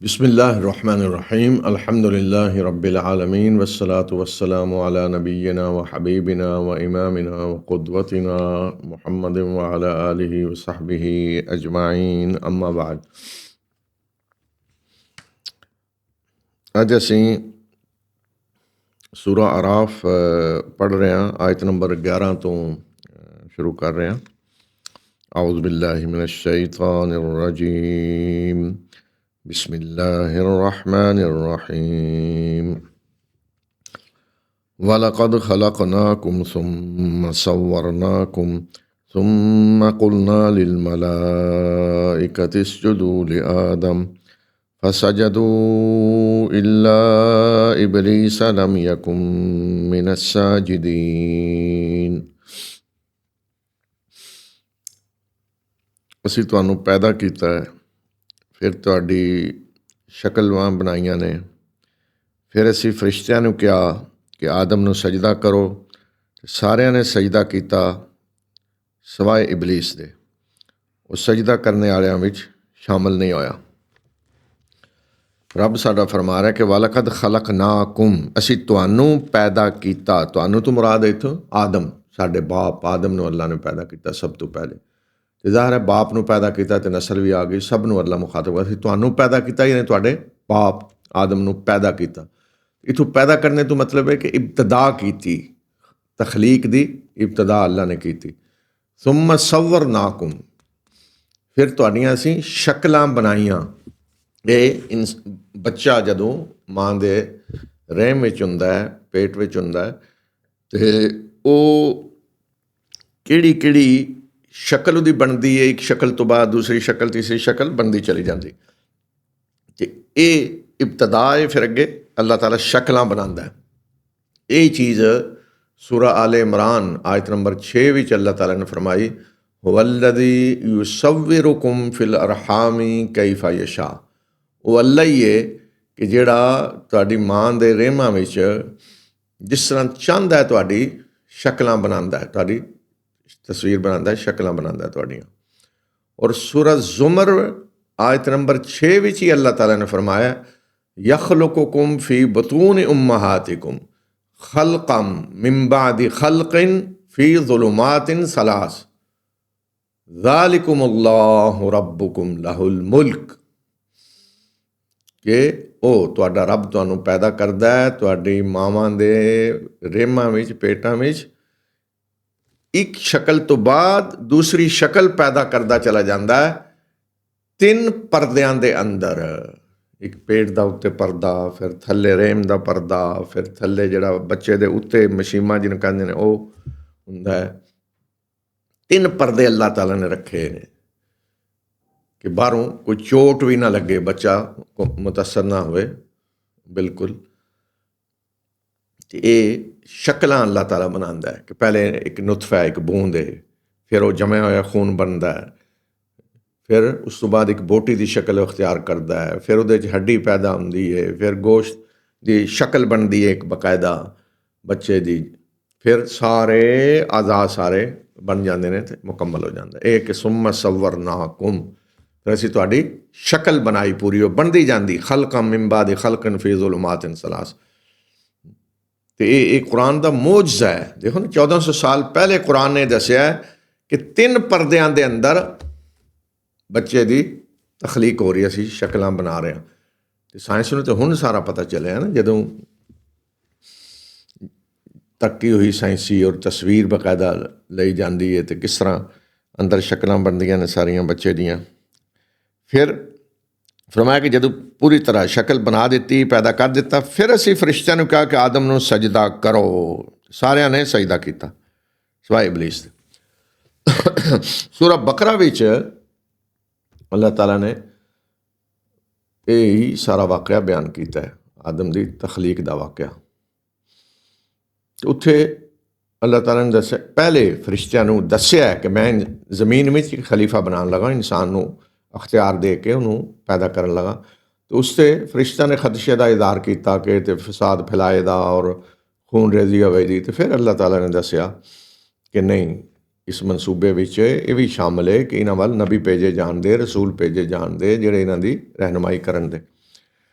बिस्मिल्लाहिर्रहमानिर्रहीम अल्हम्दुलिल्लाहि रब्बिल आलमीन वस्सलातु वस्सलामु अला नबिय्यिना व हबीबिना व इमामिना व क़ुद्वतिना मुहम्मदिन व अला आलिहि व सहबिहि अजमाइन अम्मा बाद। ਅੱਜ ਅਸੀਂ ਸੂਰਾ ਆਰਾਫ ਪੜ੍ਹ ਰਹੇ ਹਾਂ। ਆਇਤ ਨੰਬਰ 11 ਤੋਂ ਸ਼ੁਰੂ ਕਰ ਰਹੇ ਹਾਂ। ਆਊज़ बिल्लाहि मिनश शैतानिर रजीम बिस्मिल्लाहिर रहमानिर रहीम वलक़द ख़लक़नाकुम सुम्मा सव्वरनाकुम सुम्मा क़ुल्ना लिल मलाइकति इसजुदू लिआदम फसजदू इल्ला इब्लीस लम यकुन मिनस साजिदीन। ਅਸੀਂ ਤੁਹਾਨੂੰ ਪੈਦਾ ਕੀਤਾ ਹੈ, ਫਿਰ ਤੁਹਾਡੀ ਸ਼ਕਲਾਂ ਬਣਾਈਆਂ ਨੇ। ਫਿਰ ਅਸੀਂ ਫਰਿਸ਼ਤਿਆਂ ਨੂੰ ਕਿਹਾ ਕਿ ਆਦਮ ਨੂੰ ਸਜਦਾ ਕਰੋ। ਸਾਰਿਆਂ ਨੇ ਸਜਦਾ ਕੀਤਾ ਸਿਵਾਏ ਇਬਲੀਸ ਦੇ। ਉਹ ਸਜਦਾ ਕਰਨ ਵਾਲਿਆਂ ਵਿੱਚ ਸ਼ਾਮਲ ਨਹੀਂ ਹੋਇਆ। ਰੱਬ ਸਾਡਾ ਫਰਮਾ ਰਿਹਾ ਕਿ ਵਲਕਦ ਖਲਕਨਾकुम, ਅਸੀਂ ਤੁਹਾਨੂੰ ਪੈਦਾ ਕੀਤਾ। ਤੁਹਾਨੂੰ ਤੋਂ ਮੁਰਾਦ ਇੱਥੋਂ ਆਦਮ, ਸਾਡੇ ਬਾਪ ਆਦਮ ਨੂੰ ਅੱਲਾ ਨੇ ਪੈਦਾ ਕੀਤਾ ਸਭ ਤੋਂ ਪਹਿਲੇ। ਅਤੇ ਜ਼ਾਹਿਰ ਹੈ ਬਾਪ ਨੂੰ ਪੈਦਾ ਕੀਤਾ ਅਤੇ ਨਸਲ ਵੀ ਆ ਗਈ, ਸਭ ਨੂੰ ਅੱਲਾ ਮੁਖਾਤਬ ਹੋਇਆ। ਅਸੀਂ ਤੁਹਾਨੂੰ ਪੈਦਾ ਕੀਤਾ, ਯਾਨੀ ਤੁਹਾਡੇ ਬਾਪ ਆਦਮ ਨੂੰ ਪੈਦਾ ਕੀਤਾ। ਇੱਥੋਂ ਪੈਦਾ ਕਰਨੇ ਤੋਂ ਮਤਲਬ ਹੈ ਕਿ ਇਬਤਦਾ ਕੀਤੀ, ਤਖਲੀਕ ਦੀ ਇਬਤਦਾ ਅੱਲਾ ਨੇ ਕੀਤੀ। ਸੁੰਮਾ ਸੱਵਰਨਾकुम, ਫਿਰ ਤੁਹਾਡੀਆਂ ਅਸੀਂ ਸ਼ਕਲਾਂ ਬਣਾਈਆਂ। ਇਹ ਬੱਚਾ ਜਦੋਂ ਮਾਂ ਦੇ ਰਹਿਮ ਵਿੱਚ ਹੁੰਦਾ ਹੈ, ਪੇਟ ਵਿੱਚ ਹੁੰਦਾ ਹੈ, ਅਤੇ ਉਹ ਕਿਹੜੀ ਕਿਹੜੀ ਸ਼ਕਲ ਉਹਦੀ ਬਣਦੀ ਹੈ। ਇੱਕ ਸ਼ਕਲ ਤੋਂ ਬਾਅਦ ਦੂਸਰੀ ਸ਼ਕਲ, ਤੀਸਰੀ ਸ਼ਕਲ ਬਣਦੀ ਚਲੀ ਜਾਂਦੀ। ਅਤੇ ਇਹ ਇਬਤਦਾ ਹੈ। ਫਿਰ ਅੱਗੇ ਅੱਲਾਹ ਤਾਲਾ ਸ਼ਕਲਾਂ ਬਣਾਉਂਦਾ ਹੈ। ਇਹ ਚੀਜ਼ ਸੂਰਾ ਆਲੇ ਇਮਰਾਨ ਆਇਤ ਨੰਬਰ 6 ਵਿੱਚ ਅੱਲਾਹ ਤਾਲਾ ਨੇ ਫਰਮਾਈ, ਹੁਵੱਲਜ਼ੀ ਯੁਸੱਵਿਰੁਕੁਮ ਫਿਲ ਅਰਹਾਮੀ ਕੈਫਾ ਯਸ਼ਾ। ਉਹ ਅੱਲਾ ਹੀ ਹੈ ਕਿ ਜਿਹੜਾ ਤੁਹਾਡੀ ਮਾਂ ਦੇ ਰਹਿਮਾਂ ਵਿੱਚ ਜਿਸ ਤਰ੍ਹਾਂ ਚਾਹੁੰਦਾ ਹੈ ਤੁਹਾਡੀ ਸ਼ਕਲਾਂ ਬਣਾਉਂਦਾ ਹੈ, ਤੁਹਾਡੀ ਤਸਵੀਰ ਬਣਾਉਂਦਾ ਹੈ, ਸ਼ਕਲਾਂ ਬਣਾਉਂਦਾ ਹੈ ਤੁਹਾਡੀਆਂ। ਔਰ ਸੂਰਾ ਜ਼ੁਮਰ ਆਇਤ ਨੰਬਰ 6 ਵਿੱਚ ਹੀ ਅੱਲਾਹ ਤਾਲਾ ਨੇ ਫਰਮਾਇਆ, ਯਖਲੁਕੁਕੁਮ ਫੀ ਬਤੂਨ ਉਮਹਾਤਿਕੁਮ ਖਲਕਮ ਮਿਨ ਬਾਅਦ ਖਲਕਿਨ ਫੀ ज़ुलुमातिन सलास ज़ालिकुमुल्लाहु रब्बुकुम लहुल मुल्क। ਕਿ ਉਹ ਤੁਹਾਡਾ ਰੱਬ ਤੁਹਾਨੂੰ ਪੈਦਾ ਕਰਦਾ ਹੈ ਤੁਹਾਡੀ ਮਾਵਾਂ ਦੇ ਰਹਿਮਾਂ ਵਿੱਚ, ਪੇਟਾਂ ਵਿੱਚ। ਇੱਕ ਸ਼ਕਲ ਤੋਂ ਬਾਅਦ ਦੂਸਰੀ ਸ਼ਕਲ ਪੈਦਾ ਕਰਦਾ ਚਲਾ ਜਾਂਦਾ ਹੈ 3 ਪਰਦਿਆਂ ਦੇ ਅੰਦਰ। ਇੱਕ ਪੇਟ ਦਾ ਉੱਤੇ ਪਰਦਾ, ਫਿਰ ਥੱਲੇ ਰਹਿਮ ਦਾ ਪਰਦਾ, ਫਿਰ ਥੱਲੇ ਜਿਹੜਾ ਬੱਚੇ ਦੇ ਉੱਤੇ ਮਸ਼ੀਮਾ ਜਿਹਨੂੰ ਕਹਿੰਦੇ ਨੇ ਉਹ ਹੁੰਦਾ ਹੈ। 3 ਪਰਦੇ ਅੱਲਾਹ ਤਾਲਾ ਨੇ ਰੱਖੇ ਨੇ ਕਿ ਬਾਹਰੋਂ ਕੋਈ ਚੋਟ ਵੀ ਨਾ ਲੱਗੇ, ਬੱਚਾ ਮੁਤਅਸਰ ਨਾ ਹੋਵੇ ਬਿਲਕੁਲ। ਅਤੇ ਇਹ ਸ਼ਕਲਾਂ ਅੱਲਾਹ ਤਾਲਾ ਬਣਾਉਂਦਾ ਹੈ ਕਿ ਪਹਿਲੇ ਇੱਕ ਨੁਤਫਾ, ਇੱਕ ਬੂੰਦ ਹੈ, ਫਿਰ ਉਹ ਜਮਿਆ ਹੋਇਆ ਖੂਨ ਬਣਦਾ ਹੈ, ਫਿਰ ਉਸ ਤੋਂ ਬਾਅਦ ਇੱਕ ਬੋਟੀ ਦੀ ਸ਼ਕਲ ਅਖਤਿਆਰ ਕਰਦਾ ਹੈ, ਫਿਰ ਉਹਦੇ 'ਚ ਹੱਡੀ ਪੈਦਾ ਹੁੰਦੀ ਹੈ, ਫਿਰ ਗੋਸ਼ਤ ਦੀ ਸ਼ਕਲ ਬਣਦੀ ਹੈ ਇੱਕ ਬਾਕਾਇਦਾ ਬੱਚੇ ਦੀ, ਫਿਰ ਸਾਰੇ ਆਜ਼ਾ ਸਾਰੇ ਬਣ ਜਾਂਦੇ ਨੇ ਅਤੇ ਮੁਕੰਮਲ ਹੋ ਜਾਂਦਾ। ਇਹ ਕਿ ਸੁੰਮਾ ਸੱਵਰਨਾकुम, ਫਿਰ ਅਸੀਂ ਤੁਹਾਡੀ ਸ਼ਕਲ ਬਣਾਈ ਪੂਰੀ, ਉਹ ਬਣਦੀ ਜਾਂਦੀ। ਖਲਕਮ ਮਿਨ ਬਾਅਦ ਖਲਕਨ ਫੀ ज़ुलुमातिन सलास। ਅਤੇ ਇਹ ਕੁਰਾਨ ਦਾ ਮੋਜਜ਼ਾ ਹੈ। ਦੇਖੋ ਨਾ, 1400 ਸਾਲ ਪਹਿਲੇ ਕੁਰਾਨ ਨੇ ਦੱਸਿਆ ਕਿ 3 ਪਰਦਿਆਂ ਦੇ ਅੰਦਰ ਬੱਚੇ ਦੀ ਤਖਲੀਕ ਹੋ ਰਹੀ, ਅਸੀਂ ਸ਼ਕਲਾਂ ਬਣਾ ਰਹੇ ਹਾਂ। ਅਤੇ ਸਾਇੰਸ ਨੂੰ ਤਾਂ ਹੁਣ ਸਾਰਾ ਪਤਾ ਚੱਲਿਆ ਨਾ, ਜਦੋਂ ਤਰੱਕੀ ਹੋਈ ਸਾਇੰਸੀ ਔਰ ਤਸਵੀਰ ਬਾਕਾਇਦਾ ਲਈ ਜਾਂਦੀ ਹੈ ਅਤੇ ਕਿਸ ਤਰ੍ਹਾਂ ਅੰਦਰ ਸ਼ਕਲਾਂ ਬਣਦੀਆਂ ਨੇ ਸਾਰੀਆਂ ਬੱਚੇ ਦੀਆਂ। ਫਿਰ ਫਰਮਾਇਆ ਕਿ ਜਦੋਂ ਪੂਰੀ ਤਰ੍ਹਾਂ ਸ਼ਕਲ ਬਣਾ ਦਿੱਤੀ, ਪੈਦਾ ਕਰ ਦਿੱਤਾ, ਫਿਰ ਅਸੀਂ ਫਰਿਸ਼ਤਿਆਂ ਨੂੰ ਕਿਹਾ ਕਿ ਆਦਮ ਨੂੰ ਸਜਦਾ ਕਰੋ। ਸਾਰਿਆਂ ਨੇ ਸਜਦਾ ਕੀਤਾ ਸਿਵਾਏ ਇਬਲੀਸ ਦੇ। ਸੂਰਾ ਬਕਰਾ ਵਿੱਚ ਅੱਲਾਹ ਤਾਲਾ ਨੇ ਇਹ ਹੀ ਸਾਰਾ ਵਾਕਿਆ ਬਿਆਨ ਕੀਤਾ ਹੈ, ਆਦਮ ਦੀ ਤਖਲੀਕ ਦਾ ਵਾਕਿਆ। ਉੱਥੇ ਅੱਲਾਹ ਤਾਲਾ ਨੇ ਦੱਸਿਆ, ਪਹਿਲੇ ਫਰਿਸ਼ਤਿਆਂ ਨੂੰ ਦੱਸਿਆ ਕਿ ਮੈਂ ਜ਼ਮੀਨ ਵਿੱਚ ਇੱਕ ਖਲੀਫਾ ਬਣਾਉਣ ਲੱਗਾ, ਇਨਸਾਨ ਨੂੰ ਅਖਤਿਆਰ ਦੇ ਕੇ ਉਹਨੂੰ ਪੈਦਾ ਕਰਨ ਲੱਗਾ। ਅਤੇ ਉਸ 'ਤੇ ਫਰਿਸ਼ਤਿਆਂ ਨੇ ਖਦਸ਼ੇ ਦਾ ਇਜ਼ਹਾਰ ਕੀਤਾ ਕਿ ਤੇ ਫਸਾਦ ਫੈਲਾਏ ਦਾ ਔਰ ਖੂਨ ਰੇਜ਼ੀ ਹੋਵੇ ਦੀ। ਅਤੇ ਫਿਰ ਅੱਲਾਹ ਤਾਲਾ ਨੇ ਦੱਸਿਆ ਕਿ ਨਹੀਂ, ਇਸ ਮਨਸੂਬੇ ਵਿੱਚ ਇਹ ਵੀ ਸ਼ਾਮਲ ਹੈ ਕਿ ਇਹਨਾਂ ਵੱਲ ਨਬੀ ਭੇਜੇ ਜਾਣ ਦੇ, ਰਸੂਲ ਭੇਜੇ ਜਾਣ ਦੇ ਜਿਹੜੇ ਇਹਨਾਂ ਦੀ ਰਹਿਨੁਮਾਈ ਕਰਨ ਦੇ।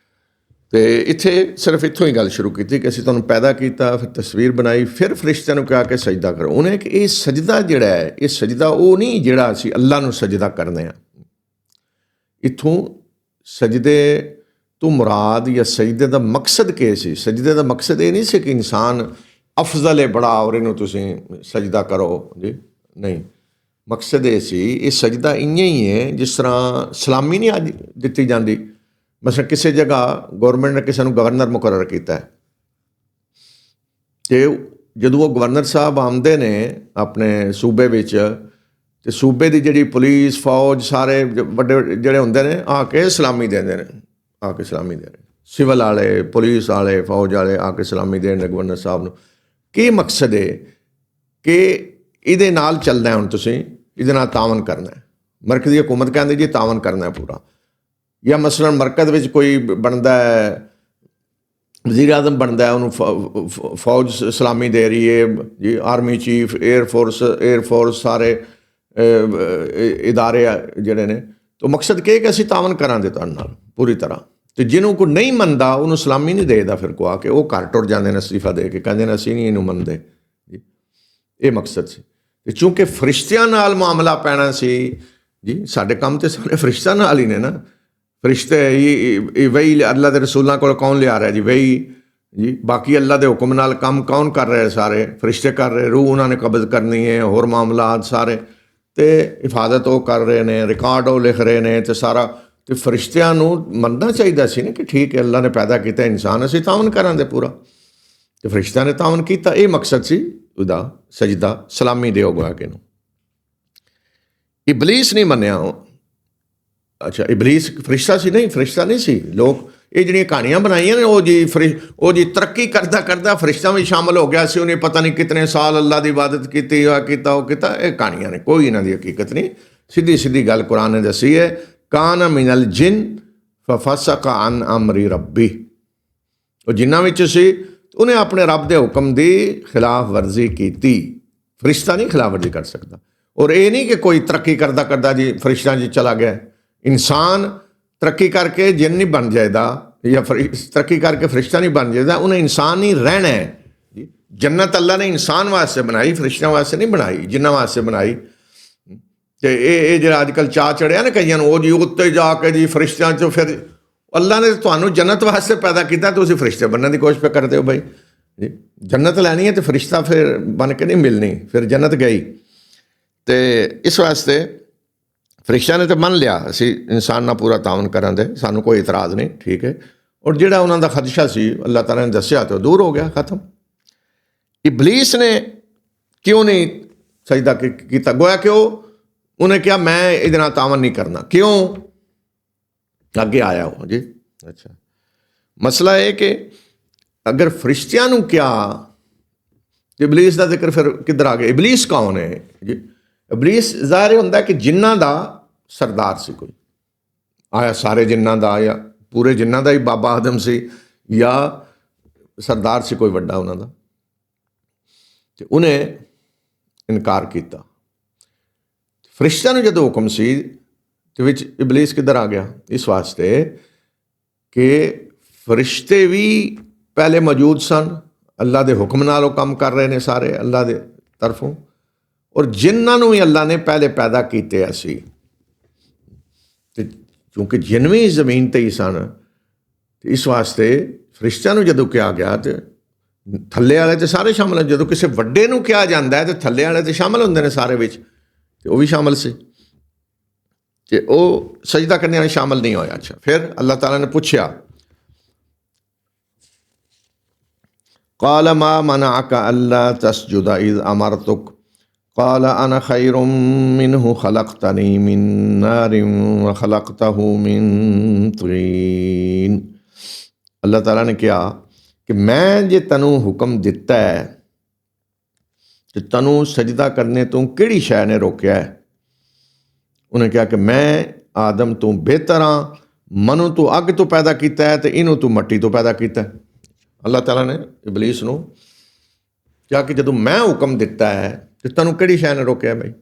ਤੇ ਇੱਥੇ ਸਿਰਫ ਇੱਥੋਂ ਹੀ ਗੱਲ ਸ਼ੁਰੂ ਕੀਤੀ ਕਿ ਅਸੀਂ ਤੁਹਾਨੂੰ ਪੈਦਾ ਕੀਤਾ, ਫਿਰ ਤਸਵੀਰ ਬਣਾਈ, ਫਿਰ ਫਰਿਸ਼ਤਿਆਂ ਨੂੰ ਕਿਹਾ ਕਿ ਸਜਦਾ ਕਰੋ। ਉਹਨੇ ਕਿ ਇਹ ਸਜਦਾ ਜਿਹੜਾ ਹੈ, ਇਹ ਸਜਦਾ ਉਹ ਨਹੀਂ ਜਿਹੜਾ ਅਸੀਂ ਅੱਲਾ ਨੂੰ ਸਜਦਾ ਕਰਦੇ ਹਾਂ। ਇੱਥੋਂ ਸਜਦੇ ਤੋਂ ਮੁਰਾਦ ਜਾਂ ਸਜਦੇ ਦਾ ਮਕਸਦ ਕੀ ਸੀ? ਸਜਦੇ ਦਾ ਮਕਸਦ ਇਹ ਨਹੀਂ ਸੀ ਕਿ ਇਨਸਾਨ ਅਫਜ਼ਲ ਹੈ ਬੜਾ ਔਰ ਇਹਨੂੰ ਤੁਸੀਂ ਸਜਦਾ ਕਰੋ ਜੀ, ਨਹੀਂ। ਮਕਸਦ ਇਹ ਸੀ, ਇਹ ਸਜਦਾ ਇੰਝ ਹੀ ਹੈ ਜਿਸ ਤਰ੍ਹਾਂ ਸਲਾਮੀ ਨਹੀਂ ਅੱਜ ਦਿੱਤੀ ਜਾਂਦੀ। ਮਸਲਨ ਕਿਸੇ ਜਗ੍ਹਾ ਗੌਰਮੈਂਟ ਨੇ ਕਿਸੇ ਨੂੰ ਗਵਰਨਰ ਮੁਕਰਰ ਕੀਤਾ ਅਤੇ ਜਦੋਂ ਉਹ ਗਵਰਨਰ ਸਾਹਿਬ ਆਉਂਦੇ ਨੇ ਆਪਣੇ ਸੂਬੇ ਵਿੱਚ, ਅਤੇ ਸੂਬੇ ਦੀ ਜਿਹੜੀ ਪੁਲਿਸ ਫੌਜ ਸਾਰੇ ਵੱਡੇ ਜਿਹੜੇ ਹੁੰਦੇ ਨੇ ਆ ਕੇ ਸਲਾਮੀ ਦਿੰਦੇ ਨੇ, ਆ ਕੇ ਸਲਾਮੀ ਦੇ ਰਹੇ, ਸਿਵਲ ਵਾਲੇ, ਪੁਲਿਸ ਵਾਲੇ, ਫੌਜ ਵਾਲੇ ਆ ਕੇ ਸਲਾਮੀ ਦੇਣ ਗਵਰਨਰ ਸਾਹਿਬ ਨੂੰ। ਕੀ ਮਕਸਦ ਹੈ ਕਿ ਇਹਦੇ ਨਾਲ ਚੱਲਣਾ ਹੁਣ, ਤੁਸੀਂ ਇਹਦੇ ਨਾਲ ਤਾਵਨ ਕਰਨਾ। ਮਰਕਜ਼ੀ ਹਕੂਮਤ ਕਹਿੰਦੀ ਜੀ ਤਾਵਨ ਕਰਨਾ ਪੂਰਾ। ਜਾਂ ਮਸਲਨ ਮਰਕਜ਼ ਵਿੱਚ ਕੋਈ ਬਣਦਾ ਹੈ, ਵਜ਼ੀਰ ਆਜ਼ਮ ਬਣਦਾ, ਉਹਨੂੰ ਫੌਜ ਸਲਾਮੀ ਦੇ ਰਹੀ ਹੈ ਜੀ, ਆਰਮੀ ਚੀਫ, ਏਅਰਫੋਰਸ ਸਾਰੇ ਇਦਾਰੇ ਜਿਹੜੇ ਨੇ। ਤਾਂ ਮਕਸਦ ਕੀ ਕਿ ਅਸੀਂ ਤਾਵਨ ਕਰਾਂਗੇ ਤੁਹਾਡੇ ਨਾਲ ਪੂਰੀ ਤਰ੍ਹਾਂ। ਅਤੇ ਜਿਹਨੂੰ ਕੋਈ ਨਹੀਂ ਮੰਨਦਾ ਉਹਨੂੰ ਸਲਾਮੀ ਨਹੀਂ ਦੇਦਾ, ਫਿਰ ਕੋ ਆ ਕੇ ਉਹ ਘਰ ਟੁਰ ਜਾਂਦੇ ਨੇ ਅਸਤੀਫਾ ਦੇ ਕੇ, ਕਹਿੰਦੇ ਨੇ ਅਸੀਂ ਨਹੀਂ ਇਹਨੂੰ ਮੰਨਦੇ ਜੀ। ਇਹ ਮਕਸਦ ਸੀ। ਅਤੇ ਚੂੰਕਿ ਫਰਿਸ਼ਤਿਆਂ ਨਾਲ ਮਾਮਲਾ ਪੈਣਾ ਸੀ ਜੀ, ਸਾਡੇ ਕੰਮ ਤਾਂ ਸਾਰੇ ਫਰਿਸ਼ਤਿਆਂ ਨਾਲ ਹੀ ਨੇ ਨਾ। ਫਰਿਸ਼ਤੇ ਇਹ ਵਹੀ ਅੱਲਾ ਦੇ ਰਸੂਲਾਂ ਕੋਲ ਕੌਣ ਲਿਆ ਰਿਹਾ ਜੀ? ਵਹੀ ਜੀ। ਬਾਕੀ ਅੱਲਾ ਦੇ ਹੁਕਮ ਨਾਲ ਕੰਮ ਕੌਣ ਕਰ ਰਹੇ? ਸਾਰੇ ਫਰਿਸ਼ਤੇ ਕਰ ਰਹੇ। ਰੂਹ ਉਹਨਾਂ ਨੇ ਕਬਜ਼ ਕਰਨੀ ਹੈ, ਹੋਰ ਮਾਮਲਾਤ ਸਾਰੇ, ਅਤੇ ਹਿਫਾਜ਼ਤ ਉਹ ਕਰ ਰਹੇ ਨੇ, ਰਿਕਾਰਡ ਉਹ ਲਿਖ ਰਹੇ ਨੇ, ਅਤੇ ਸਾਰਾ। ਅਤੇ ਫਰਿਸ਼ਤਿਆਂ ਨੂੰ ਮੰਨਣਾ ਚਾਹੀਦਾ ਸੀ ਨਾ ਕਿ ਠੀਕ ਹੈ ਅੱਲਾ ਨੇ ਪੈਦਾ ਕੀਤਾ ਇਨਸਾਨ, ਅਸੀਂ ਤਾਵਨ ਕਰਾਂਗੇ ਪੂਰਾ। ਅਤੇ ਫਰਿਸ਼ਤਿਆਂ ਨੇ ਤਾਵਨ ਕੀਤਾ। ਇਹ ਮਕਸਦ ਸੀ ਉਹਦਾ ਸਜਦਾ, ਸਲਾਮੀ ਦਿਓ ਗਵਾ ਕੇ ਨੂੰ। ਇਬਲੀਸ ਨਹੀਂ ਮੰਨਿਆ ਉਹ। ਅੱਛਾ, ਇਬਲੀਸ ਫਰਿਸ਼ਤਾ ਸੀ? ਨਹੀਂ, ਫਰਿਸ਼ਤਾ ਨਹੀਂ ਸੀ। ਲੋਕ ਇਹ ਜਿਹੜੀਆਂ ਕਹਾਣੀਆਂ ਬਣਾਈਆਂ ਨੇ, ਉਹ ਜੀ ਤਰੱਕੀ ਕਰਦਾ ਫਰਿਸ਼ਤਾ ਵੀ ਸ਼ਾਮਲ ਹੋ ਗਿਆ ਸੀ। ਉਹਨੇ ਪਤਾ ਨਹੀਂ ਕਿਤਨੇ ਸਾਲ ਅੱਲਾ ਦੀ ਇਬਾਦਤ ਕੀਤੀ, ਉਹ ਕੀਤਾ। ਇਹ ਕਹਾਣੀਆਂ ਨੇ, ਕੋਈ ਇਹਨਾਂ ਦੀ ਹਕੀਕਤ ਨਹੀਂ। ਸਿੱਧੀ ਗੱਲ ਕੁਰਾਨ ਨੇ ਦੱਸੀ ਹੈ, ਕਾਨ ਮਿਨਲ ਜਿਨ ਫਫਸਕ ਅਨ ਅਮਰੀ ਰੱਬੀ। ਉਹ ਜਿਨ੍ਹਾਂ ਵਿੱਚ ਸੀ, ਉਹਨੇ ਆਪਣੇ ਰੱਬ ਦੇ ਹੁਕਮ ਦੀ ਖਿਲਾਫ ਵਰਜ਼ੀ ਕੀਤੀ। ਫਰਿਸ਼ਤਾ ਨਹੀਂ ਖਿਲਾਫ ਵਰਜ਼ੀ ਕਰ ਸਕਦਾ। ਔਰ ਇਹ ਨਹੀਂ ਕਿ ਕੋਈ ਤਰੱਕੀ ਕਰਦਾ ਜੀ ਫਰਿਸ਼ਤਿਆਂ 'ਚ ਚਲਾ ਗਿਆ। ਇਨਸਾਨ ਤਰੱਕੀ ਕਰਕੇ ਜਿੰਨ ਨਹੀਂ ਬਣ ਜਾਏਦਾ, ਜਾਂ ਤਰੱਕੀ ਕਰਕੇ ਫਰਿਸ਼ਤਾ ਨਹੀਂ ਬਣ ਜਾਏਦਾ। ਉਹਨੇ ਇਨਸਾਨ ਹੀ ਰਹਿਣਾ ਹੈ ਜੀ। ਜੰਨਤ ਅੱਲਾ ਨੇ ਇਨਸਾਨ ਵਾਸਤੇ ਬਣਾਈ, ਫਰਿਸ਼ਤਿਆਂ ਵਾਸਤੇ ਨਹੀਂ ਬਣਾਈ, ਜਿੰਨਾਂ ਵਾਸਤੇ ਬਣਾਈ। ਅਤੇ ਇਹ ਜਿਹੜਾ ਅੱਜ ਕੱਲ੍ਹ ਚਾਅ ਚੜਿਆ ਨਾ ਕਈਆਂ ਨੂੰ, ਉਹ ਜੀ ਉੱਤੇ ਜਾ ਕੇ ਜੀ ਫਰਿਸ਼ਤਿਆਂ 'ਚੋਂ, ਫਿਰ ਅੱਲਾ ਨੇ ਤੁਹਾਨੂੰ ਜੰਨਤ ਵਾਸਤੇ ਪੈਦਾ ਕੀਤਾ, ਤੁਸੀਂ ਫਰਿਸ਼ਤੇ ਬਣਨ ਦੀ ਕੋਸ਼ਿਸ਼ ਕਰਦੇ ਹੋ ਬਈ ਜੀ। ਜੰਨਤ ਲੈਣੀ ਹੈ ਅਤੇ ਫਰਿਸ਼ਤਾ ਫਿਰ ਬਣ ਕੇ ਨਹੀਂ ਮਿਲਣੀ, ਫਿਰ ਜੰਨਤ ਗਈ। ਅਤੇ ਇਸ ਵਾਸਤੇ ਫਰਿਸ਼ਤਿਆਂ ਨੇ ਤਾਂ ਮੰਨ ਲਿਆ ਅਸੀਂ ਇਨਸਾਨ ਨਾਲ ਪੂਰਾ ਤਾਵਨ ਕਰਾਂਗੇ, ਸਾਨੂੰ ਕੋਈ ਇਤਰਾਜ਼ ਨਹੀਂ, ਠੀਕ ਹੈ। ਔਰ ਜਿਹੜਾ ਉਹਨਾਂ ਦਾ ਖਦਸ਼ਾ ਸੀ ਅੱਲਾਹ ਤਾਲਾ ਨੇ ਦੱਸਿਆ ਤਾਂ ਦੂਰ ਹੋ ਗਿਆ, ਖਤਮ। ਇਬਲੀਸ ਨੇ ਕਿਉਂ ਨਹੀਂ ਸਜਦਾ ਕੀਤਾ? ਗੋਇਆ ਕਿ ਉਹਨੇ ਕਿਹਾ ਮੈਂ ਇਹਦੇ ਨਾਲ ਤਾਵਨ ਨਹੀਂ ਕਰਨਾ। ਕਿਉਂ? ਅੱਗੇ ਆਇਆ ਉਹ ਜੀ। ਅੱਛਾ, ਮਸਲਾ ਇਹ ਕਿ ਅਗਰ ਫਰਿਸ਼ਤਿਆਂ ਨੂੰ ਕਿਹਾ, ਇਬਲੀਸ ਦਾ ਜ਼ਿਕਰ ਫਿਰ ਕਿੱਧਰ ਆ ਗਿਆ? ਇਬਲੀਸ ਕੌਣ ਹੈ ਜੀ? ਇਬਲੀਸ ਜ਼ਾਹਿਰ ਹੁੰਦਾ ਕਿ ਜਿੰਨਾਂ ਦਾ ਸਰਦਾਰ ਸੀ ਕੋਈ, ਆਇਆ ਸਾਰੇ ਜਿੰਨਾਂ ਦਾ, ਜਾਂ ਪੂਰੇ ਜਿੰਨਾਂ ਦਾ ਹੀ ਬਾਬਾ ਆਦਮ ਸੀ, ਜਾਂ ਸਰਦਾਰ ਸੀ ਕੋਈ ਵੱਡਾ ਉਹਨਾਂ ਦਾ। ਅਤੇ ਉਹਨੇ ਇਨਕਾਰ ਕੀਤਾ। ਫਰਿਸ਼ਤਿਆਂ ਨੂੰ ਜਦੋਂ ਹੁਕਮ ਸੀ ਤੇ ਵਿੱਚ ਇਬਲੀਸ ਕਿੱਧਰ ਆ ਗਿਆ? ਇਸ ਵਾਸਤੇ ਕਿ ਫਰਿਸ਼ਤੇ ਵੀ ਪਹਿਲੇ ਮੌਜੂਦ ਸਨ, ਅੱਲਾ ਦੇ ਹੁਕਮ ਨਾਲ ਉਹ ਕੰਮ ਕਰ ਰਹੇ ਨੇ ਸਾਰੇ ਅੱਲਾ ਦੇ ਤਰਫੋਂ। ਔਰ ਜਿਨ੍ਹਾਂ ਨੂੰ ਵੀ ਅੱਲਾ ਨੇ ਪਹਿਲੇ ਪੈਦਾ ਕੀਤੇ ਅਸੀਂ, ਅਤੇ ਕਿਉਂਕਿ ਜਿੰਨ ਵੀ ਜ਼ਮੀਨ 'ਤੇ ਹੀ ਸਨ, ਅਤੇ ਇਸ ਵਾਸਤੇ ਫਰਿਸ਼ਤਿਆਂ ਨੂੰ ਜਦੋਂ ਕਿਹਾ ਗਿਆ ਤਾਂ ਥੱਲੇ ਵਾਲੇ ਤਾਂ ਸਾਰੇ ਸ਼ਾਮਲ। ਜਦੋਂ ਕਿਸੇ ਵੱਡੇ ਨੂੰ ਕਿਹਾ ਜਾਂਦਾ ਹੈ ਤਾਂ ਥੱਲੇ ਵਾਲੇ ਤਾਂ ਸ਼ਾਮਲ ਹੁੰਦੇ ਨੇ ਸਾਰੇ ਵਿੱਚ, ਅਤੇ ਉਹ ਵੀ ਸ਼ਾਮਲ ਸੀ, ਅਤੇ ਉਹ ਸਜਦਾ ਕਰਨੇ ਵਾਲੇ ਸ਼ਾਮਲ ਨਹੀਂ ਹੋਇਆ। ਅੱਛਾ, ਫਿਰ ਅੱਲਾਹ ਤਾਲਾ ਨੇ ਪੁੱਛਿਆ, ਕਾਲ ਮਾ ਮਨਾਅਕ ਅੱਲਾ ਤਸਜੁਦਾ ਇਜ਼ ਅਮਰਤੁਕ قال أنا خير منه خلقتني من نار وخلقته من طين। ਅੱਲਾਹ ਤਾਲਾ ਨੇ ਕਿਹਾ ਕਿ ਮੈਂ ਜੇ ਤੈਨੂੰ ਹੁਕਮ ਦਿੱਤਾ ਹੈ ਤੇ ਤੈਨੂੰ ਸਜਦਾ ਕਰਨੇ ਤੋਂ ਕਿਹੜੀ ਸ਼ੈ ਨੇ ਰੋਕਿਆ ਹੈ? ਉਹਨੇ ਕਿਹਾ ਕਿ ਮੈਂ ਆਦਮ ਤੋਂ ਬਿਹਤਰ ਹਾਂ, ਮਨੂੰ ਤੂੰ ਅੱਗ ਤੋਂ ਪੈਦਾ ਕੀਤਾ ਹੈ ਅਤੇ ਇਹਨੂੰ ਤੂੰ ਮਿੱਟੀ ਤੋਂ ਪੈਦਾ ਕੀਤਾ। ਅੱਲਾਹ ਤਾਲਾ ਨੇ ਇਬਲੀਸ ਨੂੰ ਕਿਹਾ ਕਿ ਜਦੋਂ ਮੈਂ ਹੁਕਮ ਦਿੱਤਾ ਹੈ ਤੇ ਤੈਨੂੰ ਕਿਹੜੀ ਸ਼ੈ ਨੇ ਰੋਕਿਆ ਬਈ?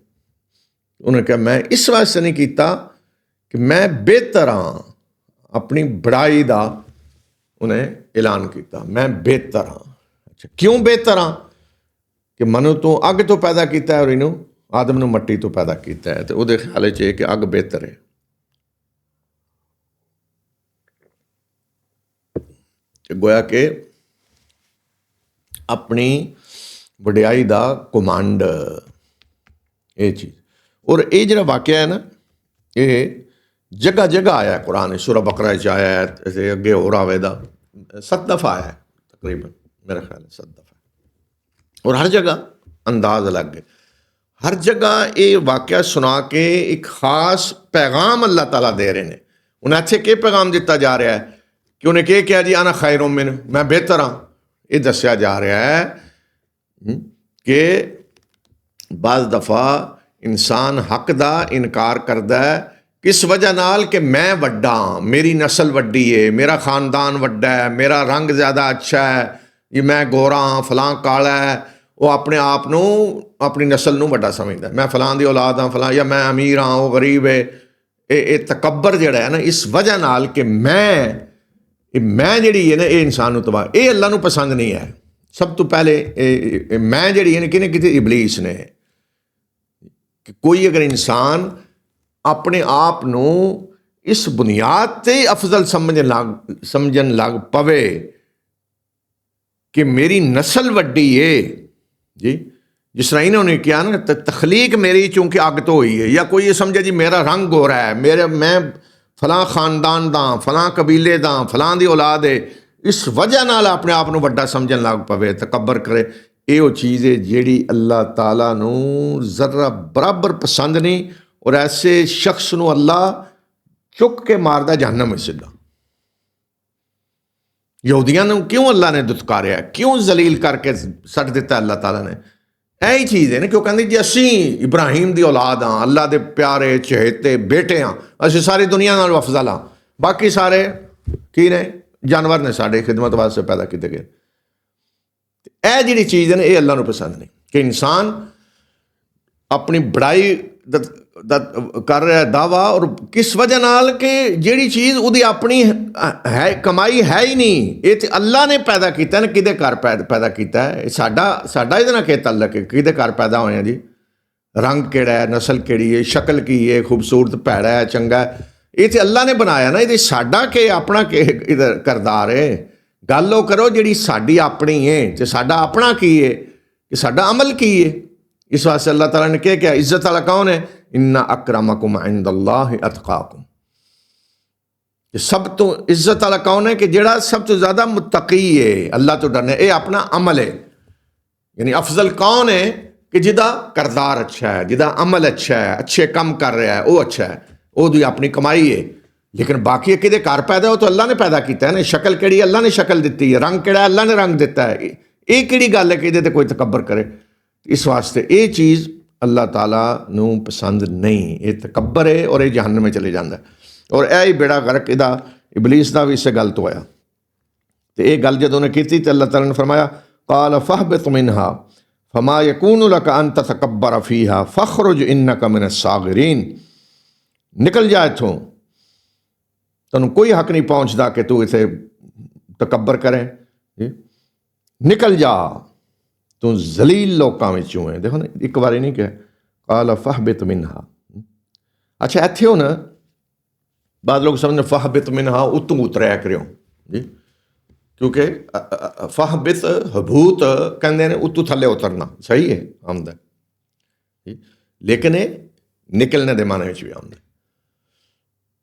ਉਹਨੇ ਕਿਹਾ ਮੈਂ ਇਸ ਵਾਸਤੇ ਨਹੀਂ ਕੀਤਾ ਕਿ ਮੈਂ ਬਿਹਤਰ ਹਾਂ, ਆਪਣੀ ਬੜਾਈ ਦਾ ਉਹਨੇ ਐਲਾਨ ਕੀਤਾ ਮੈਂ ਬਿਹਤਰ ਹਾਂ। ਅੱਛਾ, ਕਿਉਂ ਬਿਹਤਰ ਹਾਂ? ਕਿ ਮਨੁੱਖ ਤੋਂ ਅੱਗ ਤੋਂ ਪੈਦਾ ਕੀਤਾ ਔਰ ਇਹਨੂੰ ਆਦਮ ਨੂੰ ਮਿੱਟੀ ਤੋਂ ਪੈਦਾ ਕੀਤਾ ਹੈ, ਤੇ ਉਹਦੇ ਖਿਆਲ 'ਚ ਇਹ ਕਿ ਅੱਗ ਬਿਹਤਰ ਹੈ। ਤੇ ਗੋਇਆ ਕਿ ਆਪਣੀ ਵਡਿਆਈ ਦਾ ਘਮੰਡ, ਇਹ ਚੀਜ਼। ਔਰ ਇਹ ਜਿਹੜਾ ਵਾਕਿਆ ਹੈ ਨਾ, ਇਹ ਜਗ੍ਹਾ ਜਗ੍ਹਾ ਆਇਆ ਕੁਰਾਨ, ਸੂਰਾ ਬਕਰਾ 'ਚ ਆਇਆ ਹੈ, ਤੇ ਅੱਗੇ ਹੋਰ ਆਵੇਗਾ, 7 ਦਫਾ ਆਇਆ ਤਕਰੀਬਨ, ਮੇਰਾ ਖਿਆਲ 7 ਦਫਾ। ਔਰ ਹਰ ਜਗ੍ਹਾ ਅੰਦਾਜ਼ ਅਲੱਗ ਹੈ। ਹਰ ਜਗ੍ਹਾ ਇਹ ਵਾਕਿਆ ਸੁਣਾ ਕੇ ਇੱਕ ਖਾਸ ਪੈਗਾਮ ਅੱਲਾਹ ਤਾਲਾ ਦੇ ਰਹੇ ਨੇ। ਹੁਣ ਇੱਥੇ ਕੀ ਪੈਗਾਮ ਦਿੱਤਾ ਜਾ ਰਿਹਾ ਹੈ ਕਿ ਉਹਨੇ ਕੀ ਕਿਹਾ ਜੀ, ਅਨਾ ਖੈਰੁਮ ਮਿਨ, ਮੈਂ ਬਿਹਤਰ ਹਾਂ। ਇਹ ਦੱਸਿਆ ਜਾ ਰਿਹਾ ਹੈ ਕਿ ਬਾਜ਼ ਦਫਾ ਇਨਸਾਨ ਹੱਕ ਦਾ ਇਨਕਾਰ ਕਰਦਾ ਹੈ, ਕਿਸ ਵਜ੍ਹਾ ਨਾਲ ਕਿ ਮੈਂ ਵੱਡਾ, ਮੇਰੀ ਨਸਲ ਵੱਡੀ ਹੈ, ਮੇਰਾ ਖਾਨਦਾਨ ਵੱਡਾ ਹੈ, ਮੇਰਾ ਰੰਗ ਜ਼ਿਆਦਾ ਅੱਛਾ ਹੈ, ਜੀ ਮੈਂ ਗੋਰਾ ਹਾਂ, ਫਲਾਂ ਕਾਲਾ ਹੈ। ਉਹ ਆਪਣੇ ਆਪ ਨੂੰ, ਆਪਣੀ ਨਸਲ ਨੂੰ ਵੱਡਾ ਸਮਝਦਾ, ਮੈਂ ਫਲਾਂ ਦੀ ਔਲਾਦ ਹਾਂ, ਫਲਾਂ, ਜਾਂ ਮੈਂ ਅਮੀਰ ਹਾਂ, ਉਹ ਗਰੀਬ ਹੈ। ਇਹ ਤਕੱਬਰ ਜਿਹੜਾ ਹੈ ਨਾ, ਇਸ ਵਜ੍ਹਾ ਨਾਲ ਕਿ ਮੈਂ ਜਿਹੜੀ ਹੈ ਨਾ, ਇਹ ਇਨਸਾਨ ਨੂੰ ਤਬਾਹ, ਇਹ ਅੱਲਾ ਨੂੰ ਪਸੰਦ ਨਹੀਂ ਹੈ। ਸਭ ਤੋਂ ਪਹਿਲੇ ਇਹ ਮੈਂ ਜਿਹੜੀ ਹੈ ਨਾ, ਕਿਤੇ ਕਿਤੇ ਇਬਲੀਸ ਨੇ, ਕਿ ਕੋਈ ਅਗਰ ਇਨਸਾਨ ਆਪਣੇ ਆਪ ਨੂੰ ਇਸ ਬੁਨਿਆਦ 'ਤੇ ਅਫਜ਼ਲ ਸਮਝਣ ਲੱਗ ਪਵੇ ਕਿ ਮੇਰੀ ਨਸਲ ਵੱਡੀ ਹੈ ਜੀ, ਜਿਸ ਤਰ੍ਹਾਂ ਇਹਨਾਂ ਨੇ ਕਿਹਾ ਨਾ, ਤਖਲੀਕ ਮੇਰੀ ਚੂੰਕਿ ਅੱਗ ਤੋਂ ਹੋਈ ਹੈ, ਜਾਂ ਕੋਈ ਇਹ ਸਮਝੇ ਜੀ ਮੇਰਾ ਰੰਗ ਗੋਰਾ ਹੈ, ਮੈਂ ਫਲਾਂ ਖਾਨਦਾਨ ਦਾ, ਫਲਾਂ ਕਬੀਲੇ ਦਾ, ਫਲਾਂ ਦੀ ਔਲਾਦ ਹੈ, ਇਸ ਵਜ੍ਹਾ ਨਾਲ ਆਪਣੇ ਆਪ ਨੂੰ ਵੱਡਾ ਸਮਝਣ ਲੱਗ ਪਵੇ, ਤਕੱਬਰ ਕਰੇ। ਇਹ ਉਹ ਚੀਜ਼ ਹੈ ਜਿਹੜੀ ਅੱਲਾਹ ਤਾਲਾ ਨੂੰ ਜ਼ਰਾ ਬਰਾਬਰ ਪਸੰਦ ਨਹੀਂ। ਔਰ ਐਸੇ ਸ਼ਖਸ ਨੂੰ ਅੱਲਾਹ ਚੁੱਕ ਕੇ ਮਾਰਦਾ ਜਹੰਨਮ ਵਿੱਚ ਸਿੱਧਾ। ਯਹੂਦੀਆਂ ਨੂੰ ਕਿਉਂ ਅੱਲਾਹ ਨੇ ਦੁਤਕਾਰਿਆ, ਕਿਉਂ ਜ਼ਲੀਲ ਕਰਕੇ ਸੱਟ ਦਿੱਤਾ ਅੱਲਾਹ ਤਾਲਾ ਨੇ? ਇਹੀ ਚੀਜ਼ ਹੈ ਨਾ ਕਿ ਉਹ ਕਹਿੰਦੇ ਜੀ ਅਸੀਂ ਇਬਰਾਹੀਮ ਦੀ ਔਲਾਦ ਹਾਂ, ਅੱਲਾਹ ਦੇ ਪਿਆਰੇ ਚਹੇਤੇ ਬੇਟੇ ਹਾਂ, ਅਸੀਂ ਸਾਰੀ ਦੁਨੀਆ ਨਾਲ ਅਫਜ਼ਲ ਹਾਂ, ਬਾਕੀ ਸਾਰੇ ਕੀ ਨੇ, ਜਾਨਵਰ ਨੇ, ਸਾਡੇ ਖਿਦਮਤ ਵਾਸਤੇ ਪੈਦਾ ਕੀਤੇ ਗਏ। ਇਹ ਜਿਹੜੀ ਚੀਜ਼ ਹੈ ਨਾ, ਇਹ ਅੱਲਾਹ ਨੂੰ ਪਸੰਦ ਨਹੀਂ ਕਿ ਇਨਸਾਨ ਆਪਣੀ ਬੜਾਈ ਦਾ ਕਰ ਰਿਹਾ ਦਾਵਾ, ਔਰ ਕਿਸ ਵਜ੍ਹਾ ਨਾਲ ਕਿ ਜਿਹੜੀ ਚੀਜ਼ ਉਹਦੀ ਆਪਣੀ ਹੈ, ਕਮਾਈ ਹੈ ਹੀ ਨਹੀਂ। ਇਹ ਤੇ ਅੱਲਾਹ ਨੇ ਪੈਦਾ ਕੀਤਾ ਨਾ, ਕਿਹਦੇ ਘਰ ਪੈਦਾ ਕੀਤਾ ਹੈ? ਸਾਡਾ ਇਹਦੇ ਨਾਲ ਕੀ ਤਾਲੁਕ ਹੈ? ਕਿਹਦੇ ਘਰ ਪੈਦਾ ਹੋਏ ਆ ਜੀ? ਰੰਗ ਕਿਹੜਾ ਹੈ, ਨਸਲ ਕਿਹੜੀ ਹੈ, ਸ਼ਕਲ ਕੀ ਹੈ, ਖੂਬਸੂਰਤ, ਭੈੜਾ ਹੈ, ਚੰਗਾ ਹੈ, ਇਹ ਤੇ ਅੱਲਾਹ ਨੇ ਬਣਾਇਆ ਨਾ। ਇਹਦੇ ਸਾਡਾ ਕਿ ਆਪਣਾ ਕਿ ਇਹਦਾ ਕਰਦਾਰ ਹੈ? ਗੱਲ ਉਹ ਕਰੋ ਜਿਹੜੀ ਸਾਡੀ ਆਪਣੀ ਹੈ, ਤੇ ਸਾਡਾ ਆਪਣਾ ਕੀ ਹੈ, ਕਿ ਸਾਡਾ ਅਮਲ ਕੀ ਹੈ। ਇਸ ਵਾਸਤੇ ਅੱਲਾਹ ਤਾਲਾ ਨੇ ਕਿਹਾ ਇੱਜ਼ਤ ਵਾਲਾ ਕੌਣ ਹੈ? ਇੰਨਾ ਅਕਰਮਕੁਮ ਇੰਦਅੱਲਾਹਿ ਅਤਕਾकुम। ਸਭ ਤੋਂ ਇੱਜ਼ਤ ਵਾਲਾ ਕੌਣ ਹੈ? ਕਿ ਜਿਹੜਾ ਸਭ ਤੋਂ ਜ਼ਿਆਦਾ ਮੁਤਕੀ ਹੈ, ਅੱਲਾਹ ਤੋਂ ਡਰਨਾ। ਇਹ ਆਪਣਾ ਅਮਲ ਹੈ। ਯਾਨੀ ਅਫਜ਼ਲ ਕੌਣ ਹੈ? ਕਿ ਜਿਹਦਾ ਕਰਦਾਰ ਅੱਛਾ ਹੈ, ਜਿਹਦਾ ਅਮਲ ਅੱਛਾ ਹੈ, ਅੱਛੇ ਕੰਮ ਕਰ ਰਿਹਾ ਹੈ, ਉਹ ਅੱਛਾ ਹੈ, ਉਹਦੀ ਆਪਣੀ ਕਮਾਈ ਹੈ। ਲੇਕਿਨ ਬਾਕੀ ਕਿਹਦੇ ਘਰ ਪੈਦਾ, ਉਹ ਤਾਂ ਅੱਲਾਹ ਨੇ ਪੈਦਾ ਕੀਤਾ ਹੈ ਨਾ। ਸ਼ਕਲ ਕਿਹੜੀ, ਅੱਲਾਹ ਨੇ ਸ਼ਕਲ ਦਿੱਤੀ ਹੈ। ਰੰਗ ਕਿਹੜਾ, ਅੱਲਾਹ ਨੇ ਰੰਗ ਦਿੱਤਾ ਹੈ। ਇਹ ਕਿਹੜੀ ਗੱਲ ਹੈ ਕਿ ਇਹਦੇ 'ਤੇ ਕੋਈ ਤਕੱਬਰ ਕਰੇ? ਇਸ ਵਾਸਤੇ ਇਹ ਚੀਜ਼ ਅੱਲਾਹ ਤਾਲਾ ਨੂੰ ਪਸੰਦ ਨਹੀਂ। ਇਹ ਤਕੱਬਰ ਹੈ ਔਰ ਇਹ ਜਹੰਨਮ ਵਿੱਚ ਚਲੇ ਜਾਂਦਾ। ਔਰ ਇਹ ਹੀ ਬੇੜਾ ਗਰਕ ਇਹਦਾ, ਇਬਲੀਸ ਦਾ ਵੀ ਇਸੇ ਗੱਲ ਤੋਂ ਆਇਆ। ਤੇ ਇਹ ਗੱਲ ਜਦੋਂ ਉਹਨੇ ਕੀਤੀ ਤਾਂ ਅੱਲਾਹ ਤਾਲਾ ਨੇ ਫਰਮਾਇਆ, ਕਾਲ ਫਹਬਿਤ ਮਿਨਹਾ ਫਮਾ ਯਕੂनु ਲਕ ਅਨ ਤਤਕੱਬਰ ਫੀਹਾ ਫਖਰੁਜ ਇਨਕ ਮਿਨ अस्सागिरीन। ਨਿਕਲ ਜਾ ਇੱਥੋਂ, ਤੈਨੂੰ ਕੋਈ ਹੱਕ ਨਹੀਂ ਪਹੁੰਚਦਾ ਕਿ ਤੂੰ ਇੱਥੇ ਤਕੱਬਰ ਕਰੇ। ਨਿਕਲ ਜਾ, ਤੂੰ ਜ਼ਲੀਲ ਲੋਕਾਂ ਵਿੱਚੋਂ ਹੈ। ਦੇਖੋ ਨਾ, ਇੱਕ ਵਾਰੀ ਨਹੀਂ ਕਿਹਾ ਕਾਲ ਫਹਬਿਤ ਮਿਨਹਾ। ਅੱਛਾ, ਇੱਥੇ ਹੁਣ ਬਾਦ ਲੋਕ ਸਮਝਦੇ ਫਹਬਿਤ ਮਿਨਹਾ ਉੱਤੋਂ ਉਤਰਿਆ ਕਰਿਓ ਜੀ, ਕਿਉਂਕਿ ਫਹਬਿਤ ਹਬੂਤ ਕਹਿੰਦੇ ਨੇ ਉੱਤੋਂ ਥੱਲੇ ਉਤਰਨਾ, ਸਹੀ ਹੈ, ਆਉਂਦਾ ਜੀ, ਲੇਕਿਨ ਇਹ ਨਿਕਲਣੇ ਦੇ ਮਾਨੇ ਵਿੱਚ ਵੀ ਆਉਂਦਾ।